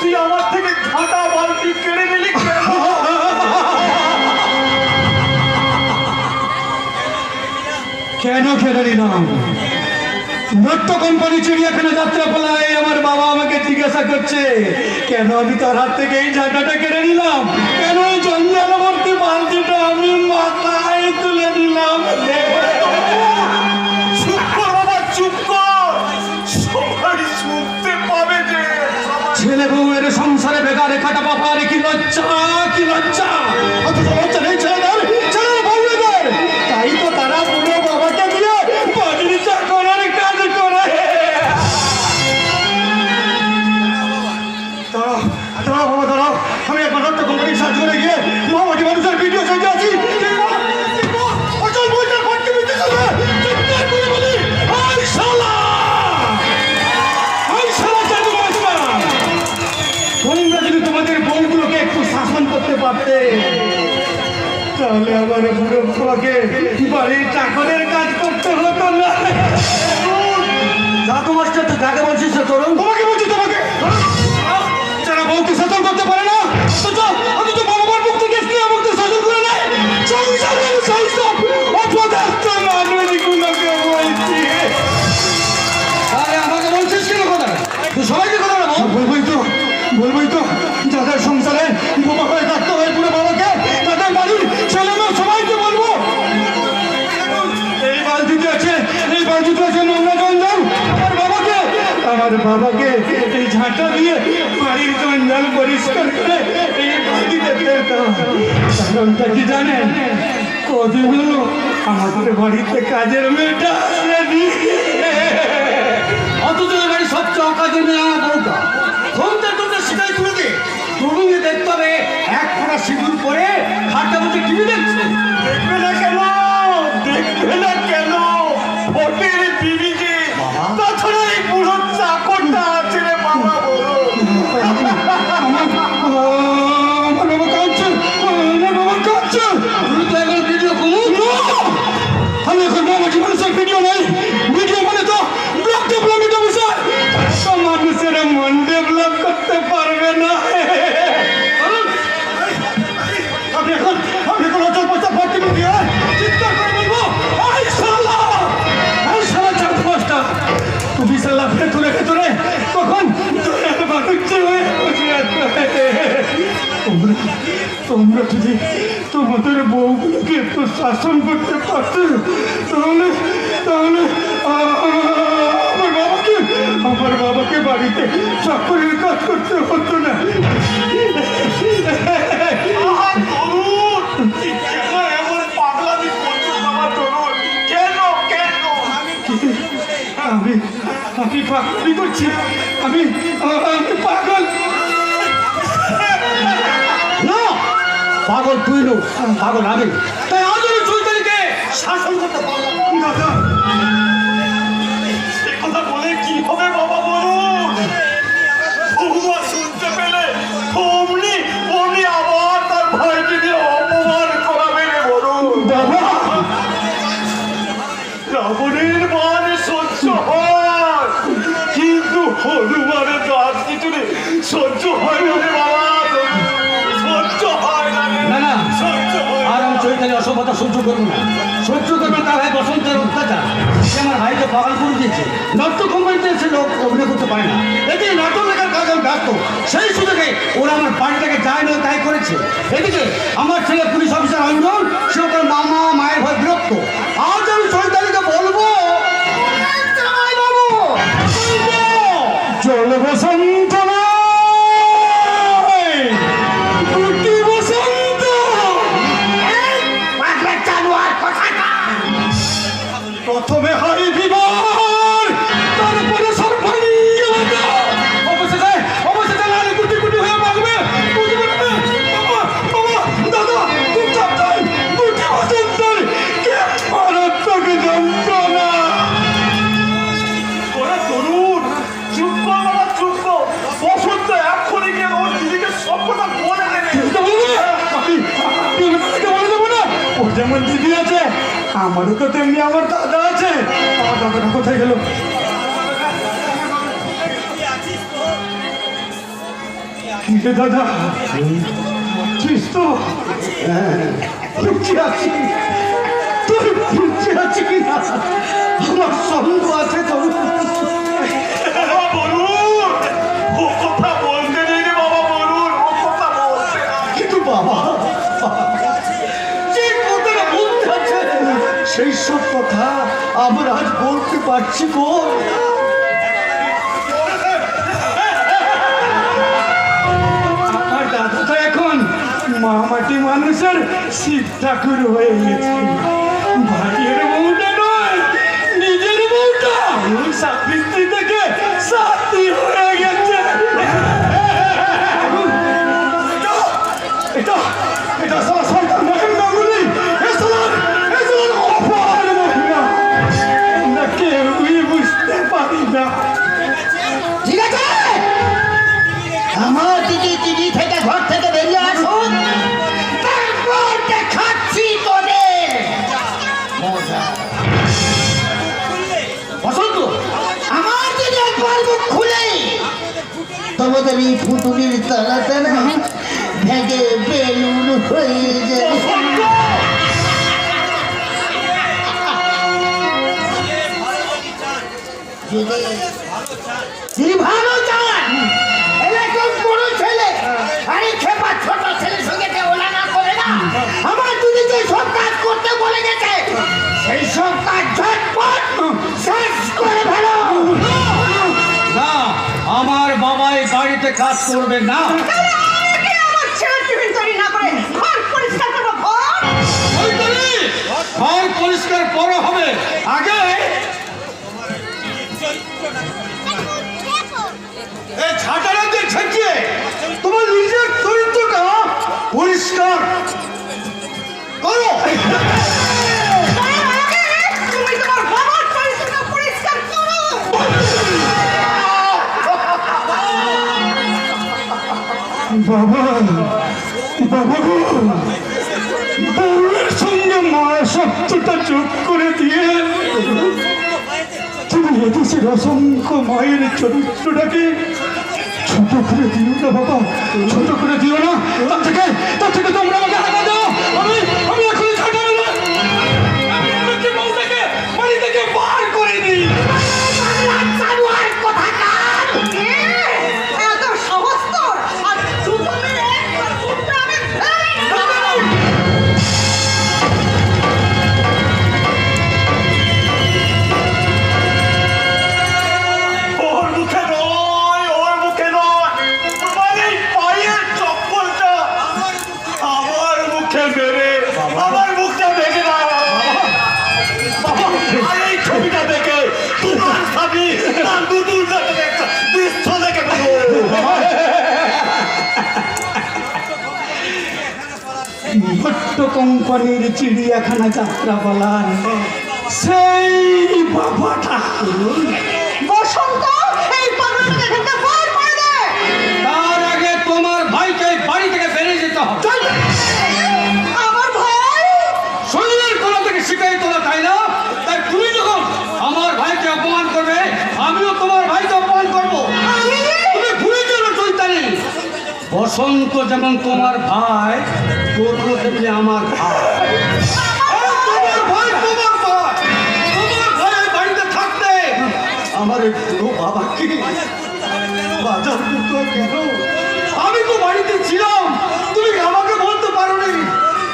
তুই আমার থেকে ঝাঁটা বালতি কেড়ে নিলি কেন? কেন কেড়ে নিলাম? নাট্য কোম্পানি চিড়িয়াখানা যাত্রা পালায় আমার বাবা আমাকে জিজ্ঞাসা করছে কেন আমি তার হাত থেকে এই ঝাঁটাটা কেড়ে নিলাম, কেন এই জঞ্জাল ভর্তি বালতিটা আমি মাথায় তুলে নিলাম। চুপ কর বাবা, চুপ কর, সবাই শুনতে পাবে যে। ছেলে বউয়ের সংসারে বেকারে খাটা বাবার কি লজ্জা, কি লজ্জা! অথচ লজ্জা নেই ছেলেদের, ছেলের বউয়েদের। তাই তো তারা পুরো বাবাকে দিয়ে বাড়ির চাকরের কাজ করে। দাঁড়াও দাঁড়াও বাবা, দাঁড়াও, আমি একবার নাট্য কোম্পানির সাহায্য করে গিয়ে মহামাটি মানুষের ভিডিও চাইতে আছি। অচল বইটা ভর্তি মিটে যাবে, চিৎকার করে বলি পারতে, তাহলে আমার বুড়ো বাবাকে বাড়ির চাকরের কাজ করতে হতো না। জাদু মাস্টার তো যাকে বলছিস তরুণ, তোমাকে বলছি, তোমাকে যারা বউকে শাসন করতে পারে না, অথচ বাবার মুখ থেকে আমাকে শাসন করে নেয়। সংসারের শৈশব অপদার্থ মানুষগুলোকে বলছি। আরে আমাকে বলছিস কেন কথা? তুই সবাইকে কথা বল। বলবই তো যাদের সংসারে বোমা হয়ে থাকতে হয় পুরো বাবাকে, তাদের বাড়ির ছেলে মেয়ে সবাইকে বলবো। এই বালতিতে আছে নোংরা জঞ্জাল, আমার বাবাকে এই ঝাঁটা দিয়ে বাড়ির জঞ্জাল পরিষ্কার করে এই বালতিতে ফেলতাম। কারণটা কি জানেন? কদিন হলো আমাদের বাড়িতে কাজের মেয়েটা আসেনি। অথচ এই বাড়ির সবচেয়ে অকাজের মেয়ে আমার বউটা। ঘুমতে টুমতে শিকায় তুলে দে। তরুণকে দেখতে হবে এক ফোঁটা সিঁদুর পরে খাটটা বসে টিভি দেখছে। দেখবে না কেন ভোটের বিবি যে, তাছাড়া এই পুরো চাকরটা আছে রে বাবা। বলো আমার বাবা কাঁদছে, আমার বাবা কাঁদছে। তুই তো এখন ভিডিও কমুন। আমি এখন বাবা জীবনের ভিডিও নাই, ভিডিও মানে তো ব্লগ ডেভেলপমেন্টের বিষয়। সব মানুষের মন ডেভেলপ করতে পারবে না। আপনি এখন অচল পচা ভর্তি দিয়ে চিৎকার করে বলবো, আই শালা চার পাঁচটা বিশাল ভেতরে তখন বাড়িতে হয়ে বসে আছে। তোমরা যদি তোমাদের বউগুলোকে একটু শাসন করতে পারতে, তাহলে আমার বাবাকে বাড়িতে চাকরির কাজ করতে হতো না। এমন পাগলামি করছো বাবা তরুণ? কেন আমি পাগলামি করছি? আমি পাগল না, পাগল তুই নো, পাগল আমি। তাই আজ আমি চৈতালিকে শাসন করতে পারলাম না। দাদা। এ কথা বলে কি হবে বাবা বলুন? বৌমা শুনতে পেলে অমনি আবার তার ভাইকে দিয়ে অপমান করাবে রে বলুন। বাবা, রাবণের মান সহ্য হয়, কিন্তু হনুমানের দাঁত কিছুতে সহ্য হয় না রে বাবা। সহ্য হয় না রে। না না, সহ্য হয় আর না। আমি চৈতালি অসভ্যতা সহ্য করবো না। সহ্য করবে তার ভাই বসন্তের অত্যাচার। সে আমার ভাইকে পাগল করে দিয়েছে। নাট্য কোম্পানিতে এসে লোক অভিনয় করতে পারে না, এদিকে নাটক লেখার কাজ আমি ব্যস্ত। সেই সুযোগে ওরা আমার বাড়িটাকে যায় না তাই করেছে। এদিকে আমার ছেলে পুলিশ অফিসার অঞ্জন, সে তার মামা মায়ের ভয় বিরক্ত। আজ আমি চৈতালিকে বলবো, জল বসন্ত দুটি বসন্ত। প্রথমে হয় বিবার, তারপরে সর্বাণী। অবশেষে লালে কুটি কুটি হয়ে মাগবে। দাদা খুব সাবধান, দুটি বসন্তের কে মারাত্মক যন্ত্রণা। ওরে তরুণ, চুপ কর বাবা, চুপ কর। বসন্ত এক্ষুনি গিয়ে ওর দিদিকে সব কথা বলে দেবে। ও যেমন দিদি আছে, আমারও তো তেমনি আমার দাদা আছে। আমার দাদাটা কোথায় গেল? দাদা আছিস তো? বেঁচে আছি? তুই বেঁচে আছি কিনা আমার সন্দেহ আছে তো। বাবা বলুন, ও কথা বলতে নেই রে বাবা, বলুন ও কথা বলতে না। কিন্তু বাবা, যে কথাটা বলতে আছে সেই সব কথা আমরা আজ বলতে পারছি গো। আমার দাদা তো এখন মামাটি মানুষের শিব ঠাকুর হয়ে গেছে। ভাইয়ের বউটা নয়, নিজের বউটা সাবিত্রী থেকে সাথী হয়ে গেছে। এটা সারা সরকার মহিলা গুলি, অপার মহিলা, আমরা কেউই বুঝতে পারি না। ঠিক আছে, আমার দিদি টিভি থেকে ঘর থেকে বেরিয়ে আসুন, তোমাদের এই পুতুলির তলাতে না ভেঙে বেলুন হয়ে যায়। যদি ভালো চান এরকম বড় ছেলে আরে খেপা ছোট ছেলের সঙ্গে ওলা না করে না, আমার যদি যে সব কাজ করতে বলে গেছে সেই সব কাজ ঝটপট শেষ করে ফেলো। না, আমার বাবা এই বাড়িতে কাজ করবে না। আমার ছেলে টিফিন তৈরি না করে ঘর পরিষ্কার করবো। ঘর পরিষ্কার পরে হবে, আগে এই ছাটারাদের ছেঁচিয়ে তোমার নিজের চরিত্রটা পরিষ্কার করো। তুমি তোমার বাবার চরিত্রটা পরিষ্কার করো। বাবা, বাবা গো, বউয়ের সঙ্গে মায়া শব্দটা যোগ করে দিয়ে তুমি এদেশের অসংখ্য মায়ের চরিত্রটাকে ছোট করে দিও না বাবা, ছোট করে দিও না। তার থেকে তোমরা আমাকে হাঁটা দাও। আমি এখনই ছাটা নেব, আমি আপনাকে বউ থেকে বাড়ি থেকে বার করে দিই। এত সাহস তোর, আর দুটো মেয়ে একবার ঘুরতে আমি ওর মুখে নয়, ওর মুখে নয়, তোমার এই পায়ের চপ্পলটা আমার মুখে মেরে আমার মুখটা ভেঙে দাও। আর এই ছবিটা দেখে তোমার স্বামী তার দুদুর দেখে একটা দৃশ্য দেখে ফেলো। ভট্ট কোম্পানির চিড়িয়াখানা যাত্রা বলার সেই বাবাটা বসন্ত এই পাগলটাকে এখানটা বার করে দে। তার আগে তোমার ভাইকে এই বাড়ি থেকে বেরিয়ে যেতে হবে। আমার ভাই শরীরের তলা থেকে শিখাই তোলা, তাই না? তাই তুমি যখন আমার ভাইকে অপমান করবে, আমিও তোমার ভাইকে অপমান করবো। তুমি ভুলে যাও না চৈতালি, বসন্ত যেমন তোমার ভাই, তোর তেমনি আমার ভাই। তোমার ভাই তোমার ভাই, তোমার ভাই এই বাড়িতে থাকতে আমার এই বুড়ো বাবাকে বাজার করতে হয় কেন? আমি তো বাড়িতে ছিলাম, তুমি আমাকে বলতে পারো নি।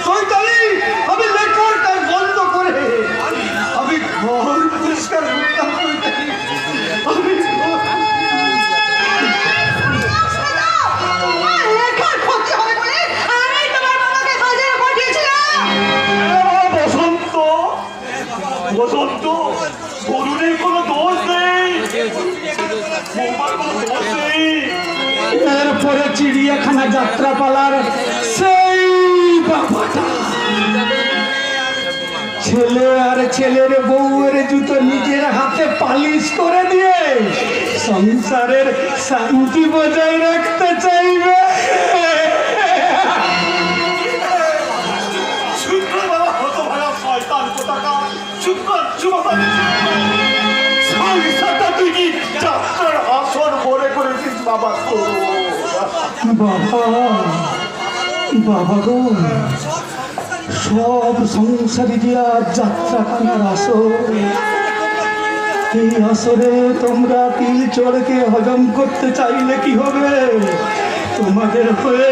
চৈতালি, আমি লেখার কাজ বন্ধ করে আমি ঘর পরিষ্কার করতাম। চৈতালি, আমি লেখার ক্ষতি হবে বলে আমি তোমার বাবাকে বাজারে পাঠিয়েছিলাম। বসন্ত, বসন্ত, গরুরের কোনো দোষ নেই, বৌমার কোনো দোষ নেই। এরপরে চিড়িয়াখানা যাত্রাপালার সেই বাবাটা ছেলে আর ছেলের বউয়ের জুতো নিজের হাতে পালিশ করে দিয়ে সংসারের শান্তি বজায় রাখতে চাইবে। শুক্রবার হতো ভাড়া শয়তান কোথাকার, শুক্রবার সংসারটা তুই কি যাত্রার আসর মনে করেছিস বাবা? তো বাবা, বাবা গো, সব সংসারী দিয়া যাত্রা খানার আসর। এই আসরে তোমরা তিল চড়কে হজম করতে চাইলে কি হবে? তোমাদের হয়ে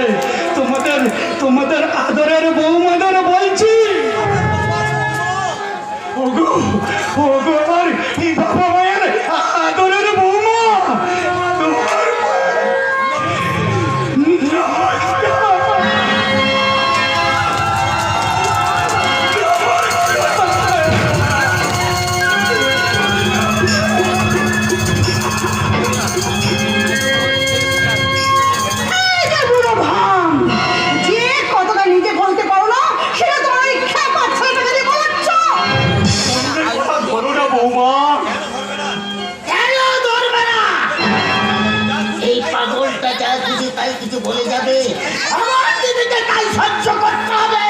তোমাদের আদরের বৌমাদের বলছি, ওগো ওগো আমার বাবা মায়ের আদরের বৌমা, তোমার এই যে বুড়ো ভাম, যে কথাটা নিজে বলতে পারো না সেটা তোমার এই খেপা ছেলেটাকে দিয়ে বলাচ্ছ। ধরো না বৌমা, কেন ধরবে না? এই পাগলটা যা কিছু তাই কিছু বলে যাবে, আমার দিদিকে তাই সহ্য করতে হবে।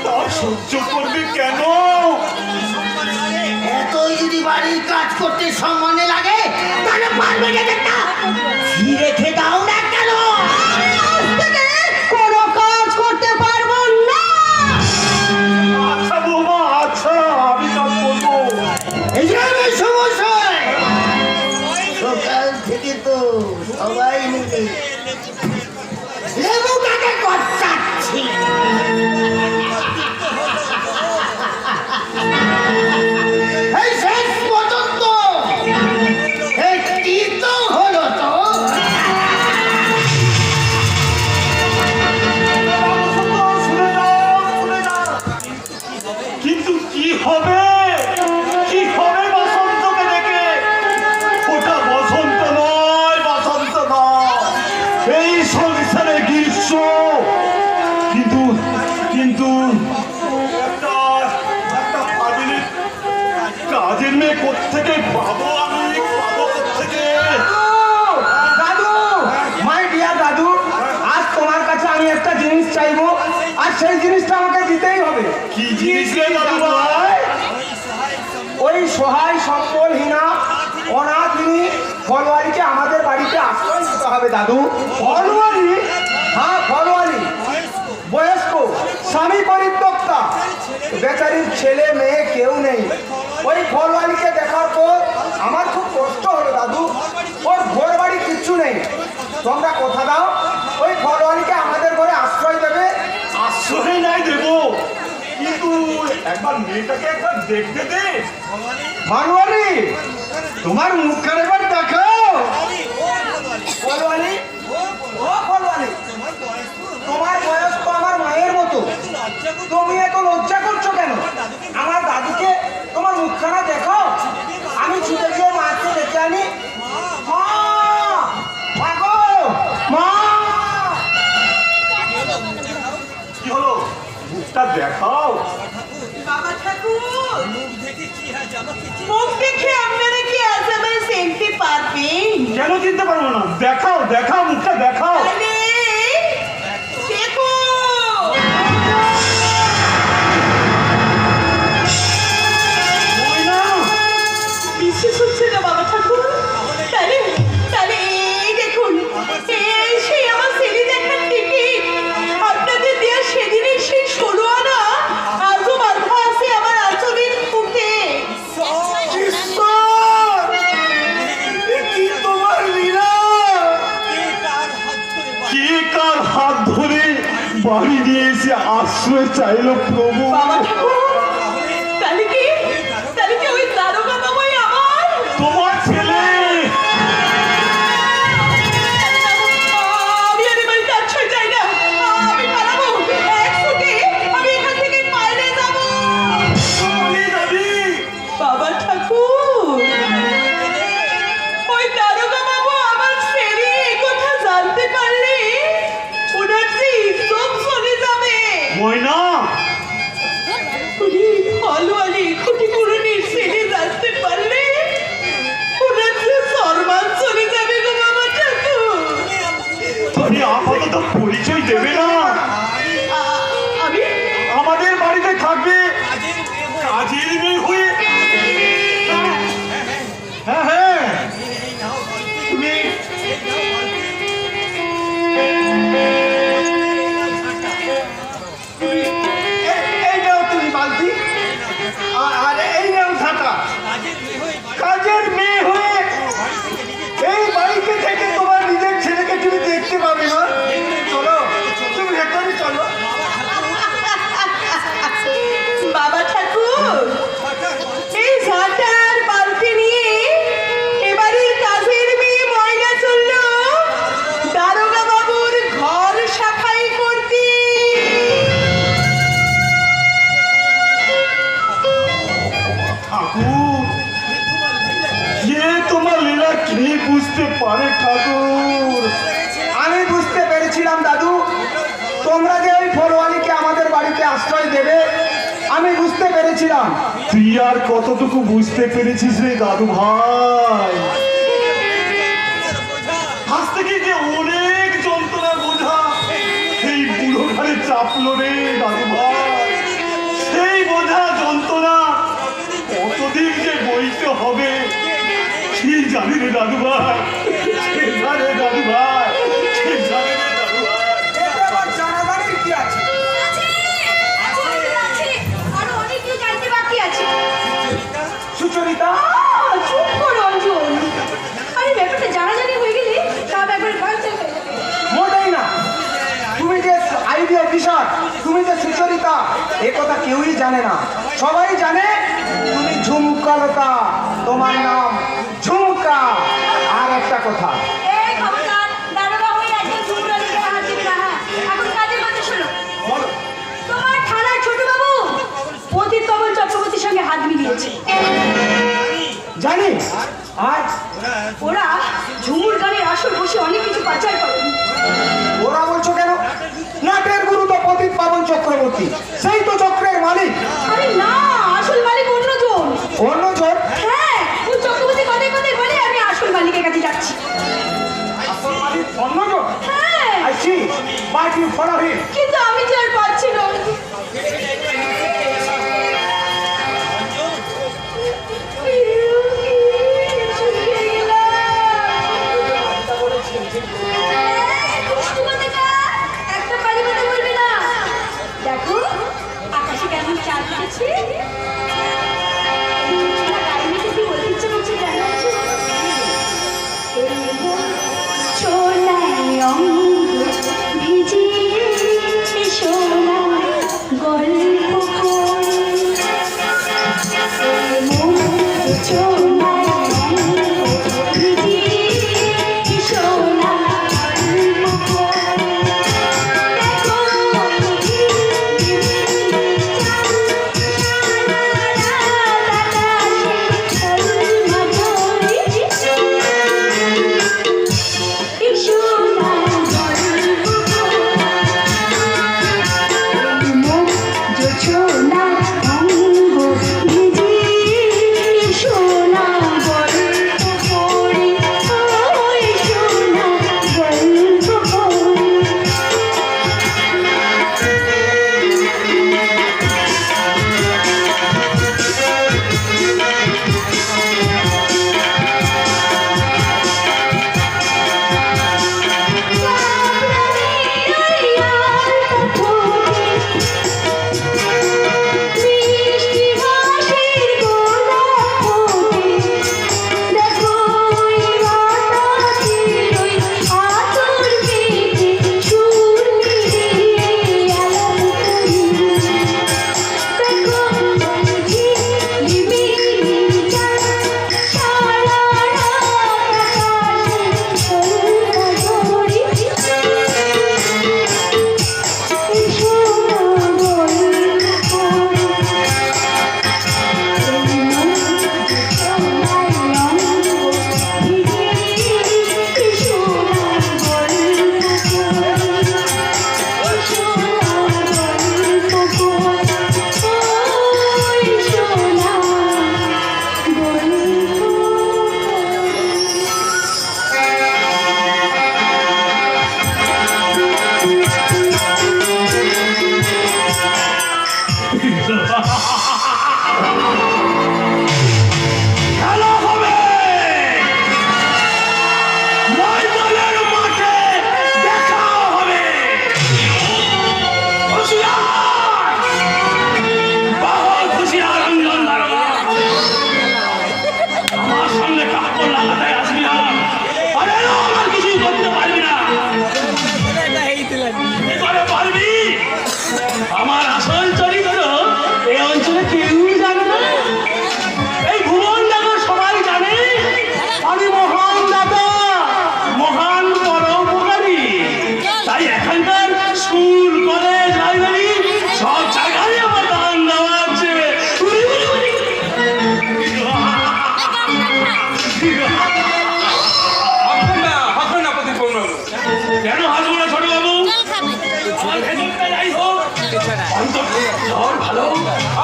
তা সহ্য করবি কেন? এতই যদি বাড়ি বাড়ির কাজ করতে সম্মানে লাগে তাহলে পারবে না একটা কি রেখে দাও না কেন আজ থেকে কোনো কাজ করতে পারবো না। আচ্ছা বৌমা, আচ্ছা আমি কাজ করবো। এই যে আমি সমস্যা সকাল থেকে তো সবাই মিলে লেবু কাকে কচ্চাচ্ছি এই শেষ পর্যন্ত একটি তো হলো তো শুনে যাও, শুনে যাও। কিন্তু কি হবে, কি হবে বসন্তকে দেখে? ওটা বসন্ত নয়, বসন্ত নয়, এই সংসারে গ্রীষ্ম। কিন্তু কিন্তু একটা একটা family কাজের মেয়ে কোত্থেকে পাবো আমি, পাবো কোত্থেকে? দাদু, মাই ডিয়ার দাদু, আজ তোমার কাছে আমি একটা জিনিস চাইবো আর সেই জিনিসটা আমাকে দিতেই হবে। কি জিনিস রে দাদু ভাই? ওই সহায় সম্বলহীনা অনাথিনী ফলওয়ারিকে আমাদের বাড়িতে আশ্রয় দিতে হবে দাদু। ফলওয়ারি? হ্যাঁ ফলওয়ারি, বয়স্ক, স্বামী পরিত্যক্তা, বেচারির ছেলে মেয়ে কেউ নেই। ওই ফলওয়ারিকে দেখার পর আমার খুব কষ্ট হলো দাদু। ওর ঘর বাড়ি কিচ্ছু নেই। তোমরা কথা দাও ওই ফলওয়ারিকে আমাদের ঘরে আশ্রয় দেবে। আশ্রয় নাই দেবো, কিন্তু একবার মেয়েটাকে একবার দেখতে দে। ফলওয়ারি, তোমার মুখখান এবার দেখাও। ফলওয়ারি, ও ফলওয়ারি, তোমার বয়স তো আমার মায়ের মতো, তুমি এত লজ্জা করছো কেন? আমার দাদুকে তোমার মুখখানা দেখো। আমি ছুটে গিয়ে মাকে ডেকে আনি। মা, মা গো, মা। কি হলো, মুখটা দেখাও। বাবা ঠাকুর, মুখ দেখে আপনারা কি আজ আমায় চিনতে পারবেন? কেন চিনতে পারবো না? দেখাও, দেখাও, মুখটা দেখাও। আরে, দেখো। ময়না, বিশ্বাস হচ্ছে না বাবা ঠাকুর। তাহলে তাহলে এই দেখুন, এই সেই আমার সেরি দেখার টিকিট। আপনাদের দেওয়া সেদিনের সেই 16 আনা আজও বাঁধা আছে আমার আঁচলের ফুটে। কি তোমার লীলা? কে কার হাত ধরে বাড়ি নিয়ে এসে আশ্রয় চাইলো প্রভু? বাবা ঠাকুর, তাহলে কি ওই দারোগা বাবাই আমার? তোমার ছেলে। আমি আর এবার আশ্রয় চাই না। আমি পালাবো, এক ছুটে আমি এখান থেকে পালিয়ে যাবো। দাদি, বাবা ঠাকুর, ওই দারোগা বাবু আমার ছেলে এই কথা জানতে পারলে ওনার যে ইজ্জত চলে যাবে। ময়না, উনি ফলওয়ালি ক্ষতিপূরণের ছেলে জানতে পারলে ওনার যে সম্মান চলে যাবে গো বাবা ঠাকুর। তুমি আপাতত পরিচয় দেবে না? আমি আমাদের বাড়িতে থাকবে কাজের মেয়ে হয়ে। হ্যাঁ হ্যাঁ, তুমি এই নাও তুমি বালতি, আর এই নাও ঝাঁটা। কাজের মেয়ে হয়ে এই বাড়িতে থেকে তোমার নিজের ছেলেকে তুমি দেখতে পাবে না। চলো, তুমি ভেতরে চলো। বাবা ঠাকুর, এই ঝাঁটার বালতি নিয়ে এবারে কাজের মেয়ে ময়না চলল দারোগা বাবুর ঘর সাফাই করতে। ঠাকুর, কে তোমার লীলা কে বুঝতে পারে ঠাকুর? আমি বুঝতে পেরেছিলাম দাদু, তোমরা যে ওই ফলওয়ালিকে আমাদের বাড়িতে আশ্রয় দেবে, আমি বুঝতে পেরেছিলাম। তুই আর কতটুকু বুঝতে পেরেছিস রে দাদু ভাই? আজ থেকে যে অনেক যন্ত্রণার বোঝা এই বুড়ো ঘরে চাপলো রে দাদু ভাই। সেই বোঝা যন্ত্রণা কতদিন যে বইতে হবে জানি রে দাদু ভাই, কে জানে দাদু ভাই, কে জানে রে দাদু ভাই। এতে আবার জানাজানির কি আছে? আরো অনেক কিছু জানতে বাকি আছে। সুচরিতা, চুপ করো অঞ্জন। আরে ব্যাপারটা জানাজানি হয়ে গেলে তা ব্যাপারে বাচ্চা মোটেই না। তুমি যে আইডি অফিসার, তুমি যে সুচরিতা, এ কথা কেউই জানে না। সবাই জানে তুমি ঝুমকালতা, তোমার নাম ঝুমকা। আর একটা কথা, এই খবরদার, দারোগা হয়ে একজন ঝুমরানির গায়ে হাত দিবি না, হ্যাঁ? এখন কাজের কথা শোনো। বলো। তোমার থানার ছোট বাবু পতিত কমল চক্রবর্তীর সঙ্গে হাত মিলিয়েছে। জানি। আর ওরা ঝুমুর গানের আসর বসে অনেক কিছু পাচার করে। ওরা বলছো কেন? নাটের গুরু তো পতিত পাবন চক্রবর্তী, সেই তো চক্রের মালিক। আরে না, আসল মালিক অন্যজন। অন্যজন? হ্যাঁ, ওই চক্রবর্তী কথায় কথায় বলে আমি আসল মালিকের কাছে যাচ্ছি। আসল মালিক অন্যজন? হ্যাঁ, I see. But you follow him. কিন্তু আমি যে আর পাচ্ছি না। একটা কালী কথা বলবি না। দেখো আকাশে কেমন চাঁদ উঠেছে। গায়ে মেখে কি বলতে ইচ্ছে করছে জানো? সোনায় অঙ্গ ভিজিয়ে সোনা গল্প করে সোনায় অঙ্গ ভিজিয়ে সোনা গল্প করে দেখো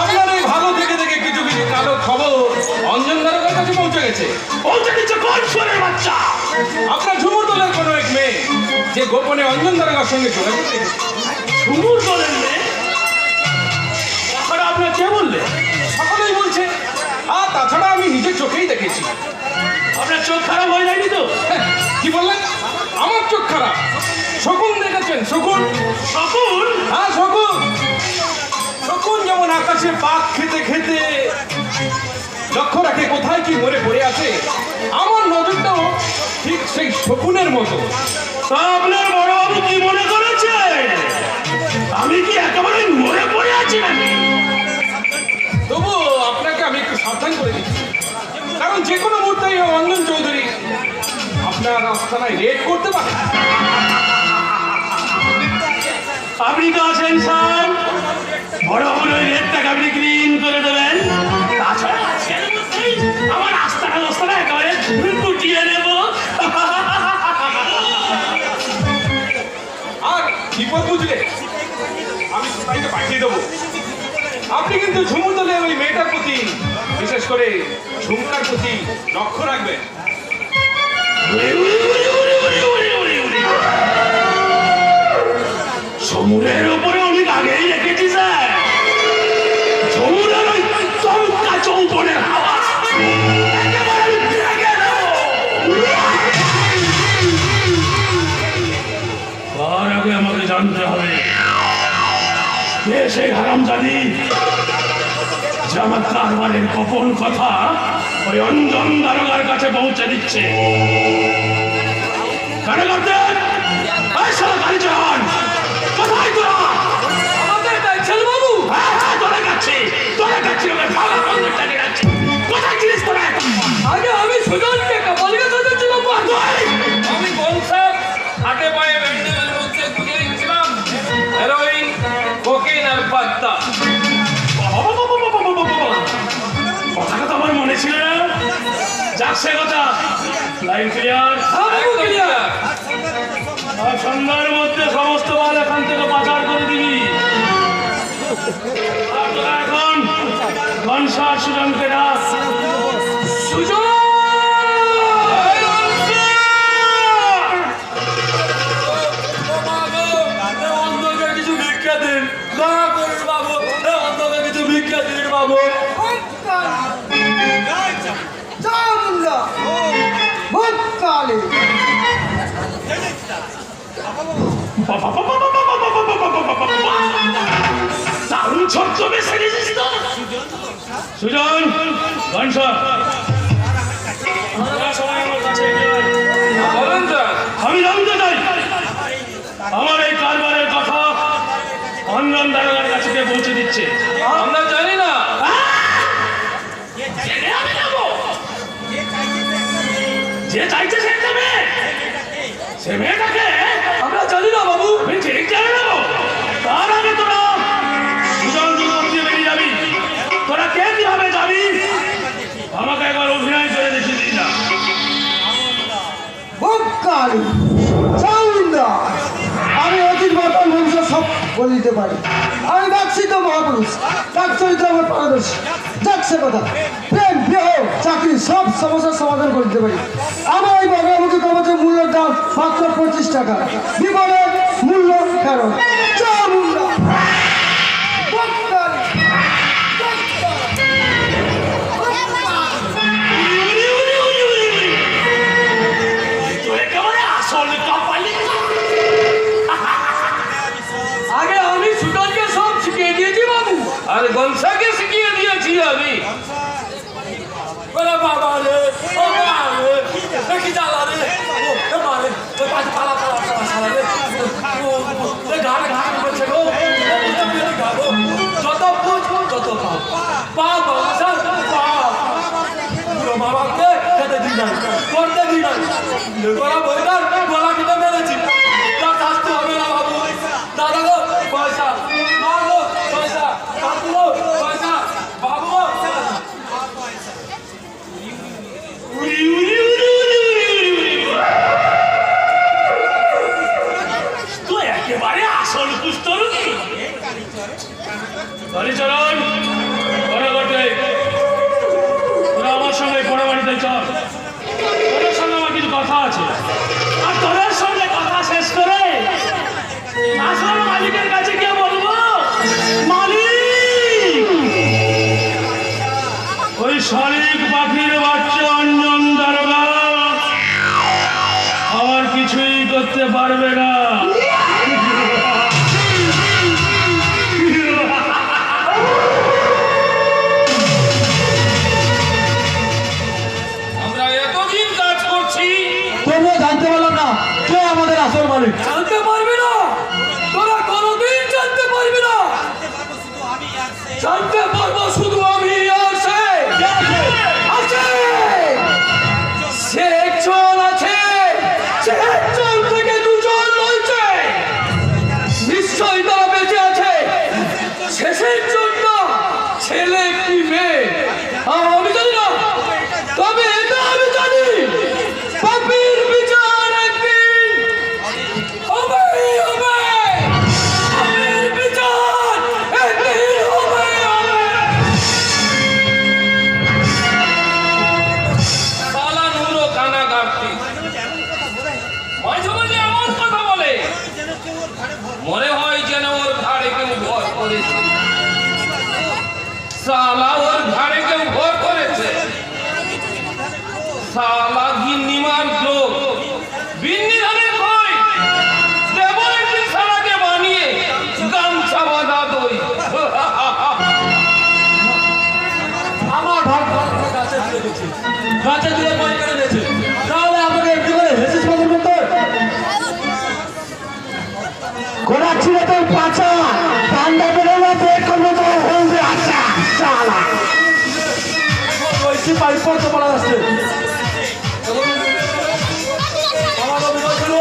আপনার এই ভালো থেকে থেকে কিছু কিছু কালো খবর অঞ্জন দারোগার কাছে পৌঁছে গেছে। পৌঁছে দিচ্ছে কোন সোরের বাচ্চা? আপনার ঝুমুর দলের কোনো এক মেয়ে যে গোপনে অঞ্জন দারোগার সঙ্গে যোগাযোগ রেখেছে। ঝুমুর দলের মেয়ে? তাছাড়া আপনার কে বললে? সকলেই বলছে, আর তাছাড়া আমি নিজের চোখেই দেখেছি। আপনার চোখ খারাপ হয়ে যায়নি তো? কি বললেন? আমার চোখ খারাপ? শকুন দেখেছেন? শকুন? শকুন? হ্যাঁ, শকুন। শকুন যেমন আকাশে পাক খেতে খেতে লক্ষ্য রাখে কোথায় কি মরে পড়ে আছে, আমার নজরটাও ঠিক সেই শকুনের মতো। তা আপনার বড়বাবু কি মনে করেছে আমি কি একেবারে মরে পড়ে আছি নাকি? তবু আপনাকে আমি একটু সাবধান করে দিচ্ছি, কারণ যে কোনো মুহূর্তেই অঞ্জন চৌধুরী আপনার আস্তানায় রেড করতে পারে। আপনি তো আছেন স্যার, বড়বাবুর ওই রেটটাকে আপনি ক্লিন করে দেবেন। তাছাড়া আজকের মধ্যেই আমার আস্তানা একেবারে গুটিয়ে নেব। আর বিপদ বুঝলে আমি সবাইকে পাঠিয়ে দেবো। আপনি কিন্তু ঝুমুতলে ওই মেয়েটার প্রতি, বিশেষ করে ঝুমকার প্রতি লক্ষ্য রাখবেন। সমুদ্রের উপরে অনেক আগেই রেখেছি স্যার। সমুদ্রের ওই চমকা চৌপনের হাওয়া একেবারে লেগে গেল। তার আগে আমাকে জানতে হবে কে সেই হারামজাদি যে আমার কারবারের গোপন কথা ওই অঞ্জন দারোগার কাছে পৌঁছে দিচ্ছে। গাড়ি চালান, কোথায় তোরা? আমাদের দেখছেন বাবু? হ্যাঁ, তোরা যাচ্ছি ওকে ভালো বন্ধুটাকে যাচ্ছি। কোথায় ছিলিস তোরা? আগে আমি সুজনকে কাপালিকা সাজাচ্ছিলাম। আমি কনসার্ট হাতে পায়ে ব্যান্ডেলের মধ্যে খুঁজে দিচ্ছিলাম হেরোইন, কোকেন আর পাত্তা। কথাটা তো আমার মনে ছিল না। যাক সে কথা, লাইন ক্লিয়ার। আর সন্ধ্যার মধ্যে সমস্ত মাল এখান থেকে পাচার করে দিবি। আর তোরা এখন কনসার্ট সুজনকে ডাক। সুজন! কিছু ভিক্ষা দিন, দয়া করুন বাবু, অন্তত কিছু ভিক্ষা দিন বাবু। দারুণ ছোট্ট বেছে গেছিস তো। সুজন, কনসার্ট সবাই আমার কাছে বলেন স্যার। আমি জানতে চাই আমার এই কারবারের কথা অঞ্জন দারোগার কাছে কে পৌঁছে দিচ্ছে। আমরা জানি না। যে চাইছে সে যাবে, সে মেয়েটাকে আমরা জানি না বাবু। আমি ঠিক জানি না। তার আগে তোরা সুজন যুবক দিয়ে বেরিয়ে যাবি। তোরা কে কিভাবে যাবি আমাকে একবার অভিনয় করে দেখিয়ে দিই না। আমি অতীত বর্তমান ভবিষ্যৎ সব বলে দিতে পারি। আমি ডাকছি তো মহাপুরুষ, ডাক চরিত্র আমার পারদর্শী। যাচ্ছে কথা, প্রেম বিবাহ চাকরি সব সমস্যার সমাধান করে দিতে পারি। আমার এই বগরামুখী কবচের মূল্যের দাম মাত্র 25 টাকা, বিপদের মূল্য ফেরত। চামুন্ডা তো একেবারে আসল কাপালি। আগে আমি সুজনকে সব শিখিয়ে দিয়েছি বাবু, আর গনসাকে শিখিয়ে দিয়েছি আমি। বাবা রে, ও মা রে, দেখি জ্বালা রে, ও মা রে, পালা রে, ঘাড় করছে গো, যত পুজ তত পা গনসার পা। পুরো বাবাকে খেতে দিই না, করতে দিই না, করা বইটার গলা কিনে মেরেছি। তার শাস্তি হবে না বাবু। দাদা গো পয়সা, মা গো পয়সা, কাকু গো পয়সা, বাবু গো তো একেবারে আসল কুষ্ঠরোগী। হরিচরণ, তোরা আমার সঙ্গে পড়ে বাড়িতে চল। তোদের সঙ্গে আমার কিছু কথা আছে। আর তোদের সঙ্গে কথা শেষ করে আসল মালিকের কাছে গিয়ে বলবো, মালিক ওই শালিক পাখির বাচ্চা অঞ্জন দ্বারা জানতে পারবে না। আমরা এতদিন কাজ করছি, তোমরা জানতে পারলাম না কে আমাদের আসল মালিক। জানতে পারবি না, তোরা কোনোদিন জানতে পারবি না। জানতে পারবো শুধু আমি আর সে আছে। সে একজন আছে, সে একজন থেকে দুজন রয়েছে, নিশ্চয়ই তারা বেঁচে আছে। শেষের জন্য ছেলে কি মেয়ে আমি জানি না, তবে এটা আমি জানি, পাপীর বিচার একদিন হবেই হবে। পাপীর বিচার একদিন হবেই হবে। শালা নুরো কানা গাপ্তি মাঝে মাঝে এমন কথা বলে, মনে হয় যেন ওর ঘাড়ে কেউ ভর করেছে। শালা ওর ঘাড়ে কেউ ভর করেছে। শালা গিন্নিমার লোক, বিন্নি ধানের কই দেবো একদিন শালাকে বানিয়ে গামছা বাঁধা দই। আমার ভাগ গাছে তুলে দিচ্ছে, গাছে তুলে বই করে দিয়েছে, তাহলে আমাকে একটু করে হেসেস বদল করতে ঘোড়া ছিল তো পাচা ঠান্ডা বেরোবে বের করবো তো হলবে। আচ্ছা শালা ওইসি পাইপ তো বলা যাচ্ছে আমার অভিনয় ছিল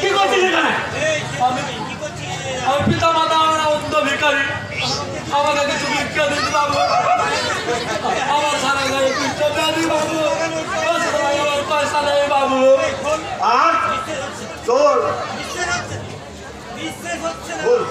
কি করছিস এখানে? আমি পিতা মাতা আমরা অন্ধ ভিখারি, আমাকে কিছু ভিক্ষা দিতে পারবো? আমার সারা গায়ে পিঠটা দাদি বাবু, আমার পয়সা নেই বাবু। আর তোর বিশ্বাস হচ্ছে না। বল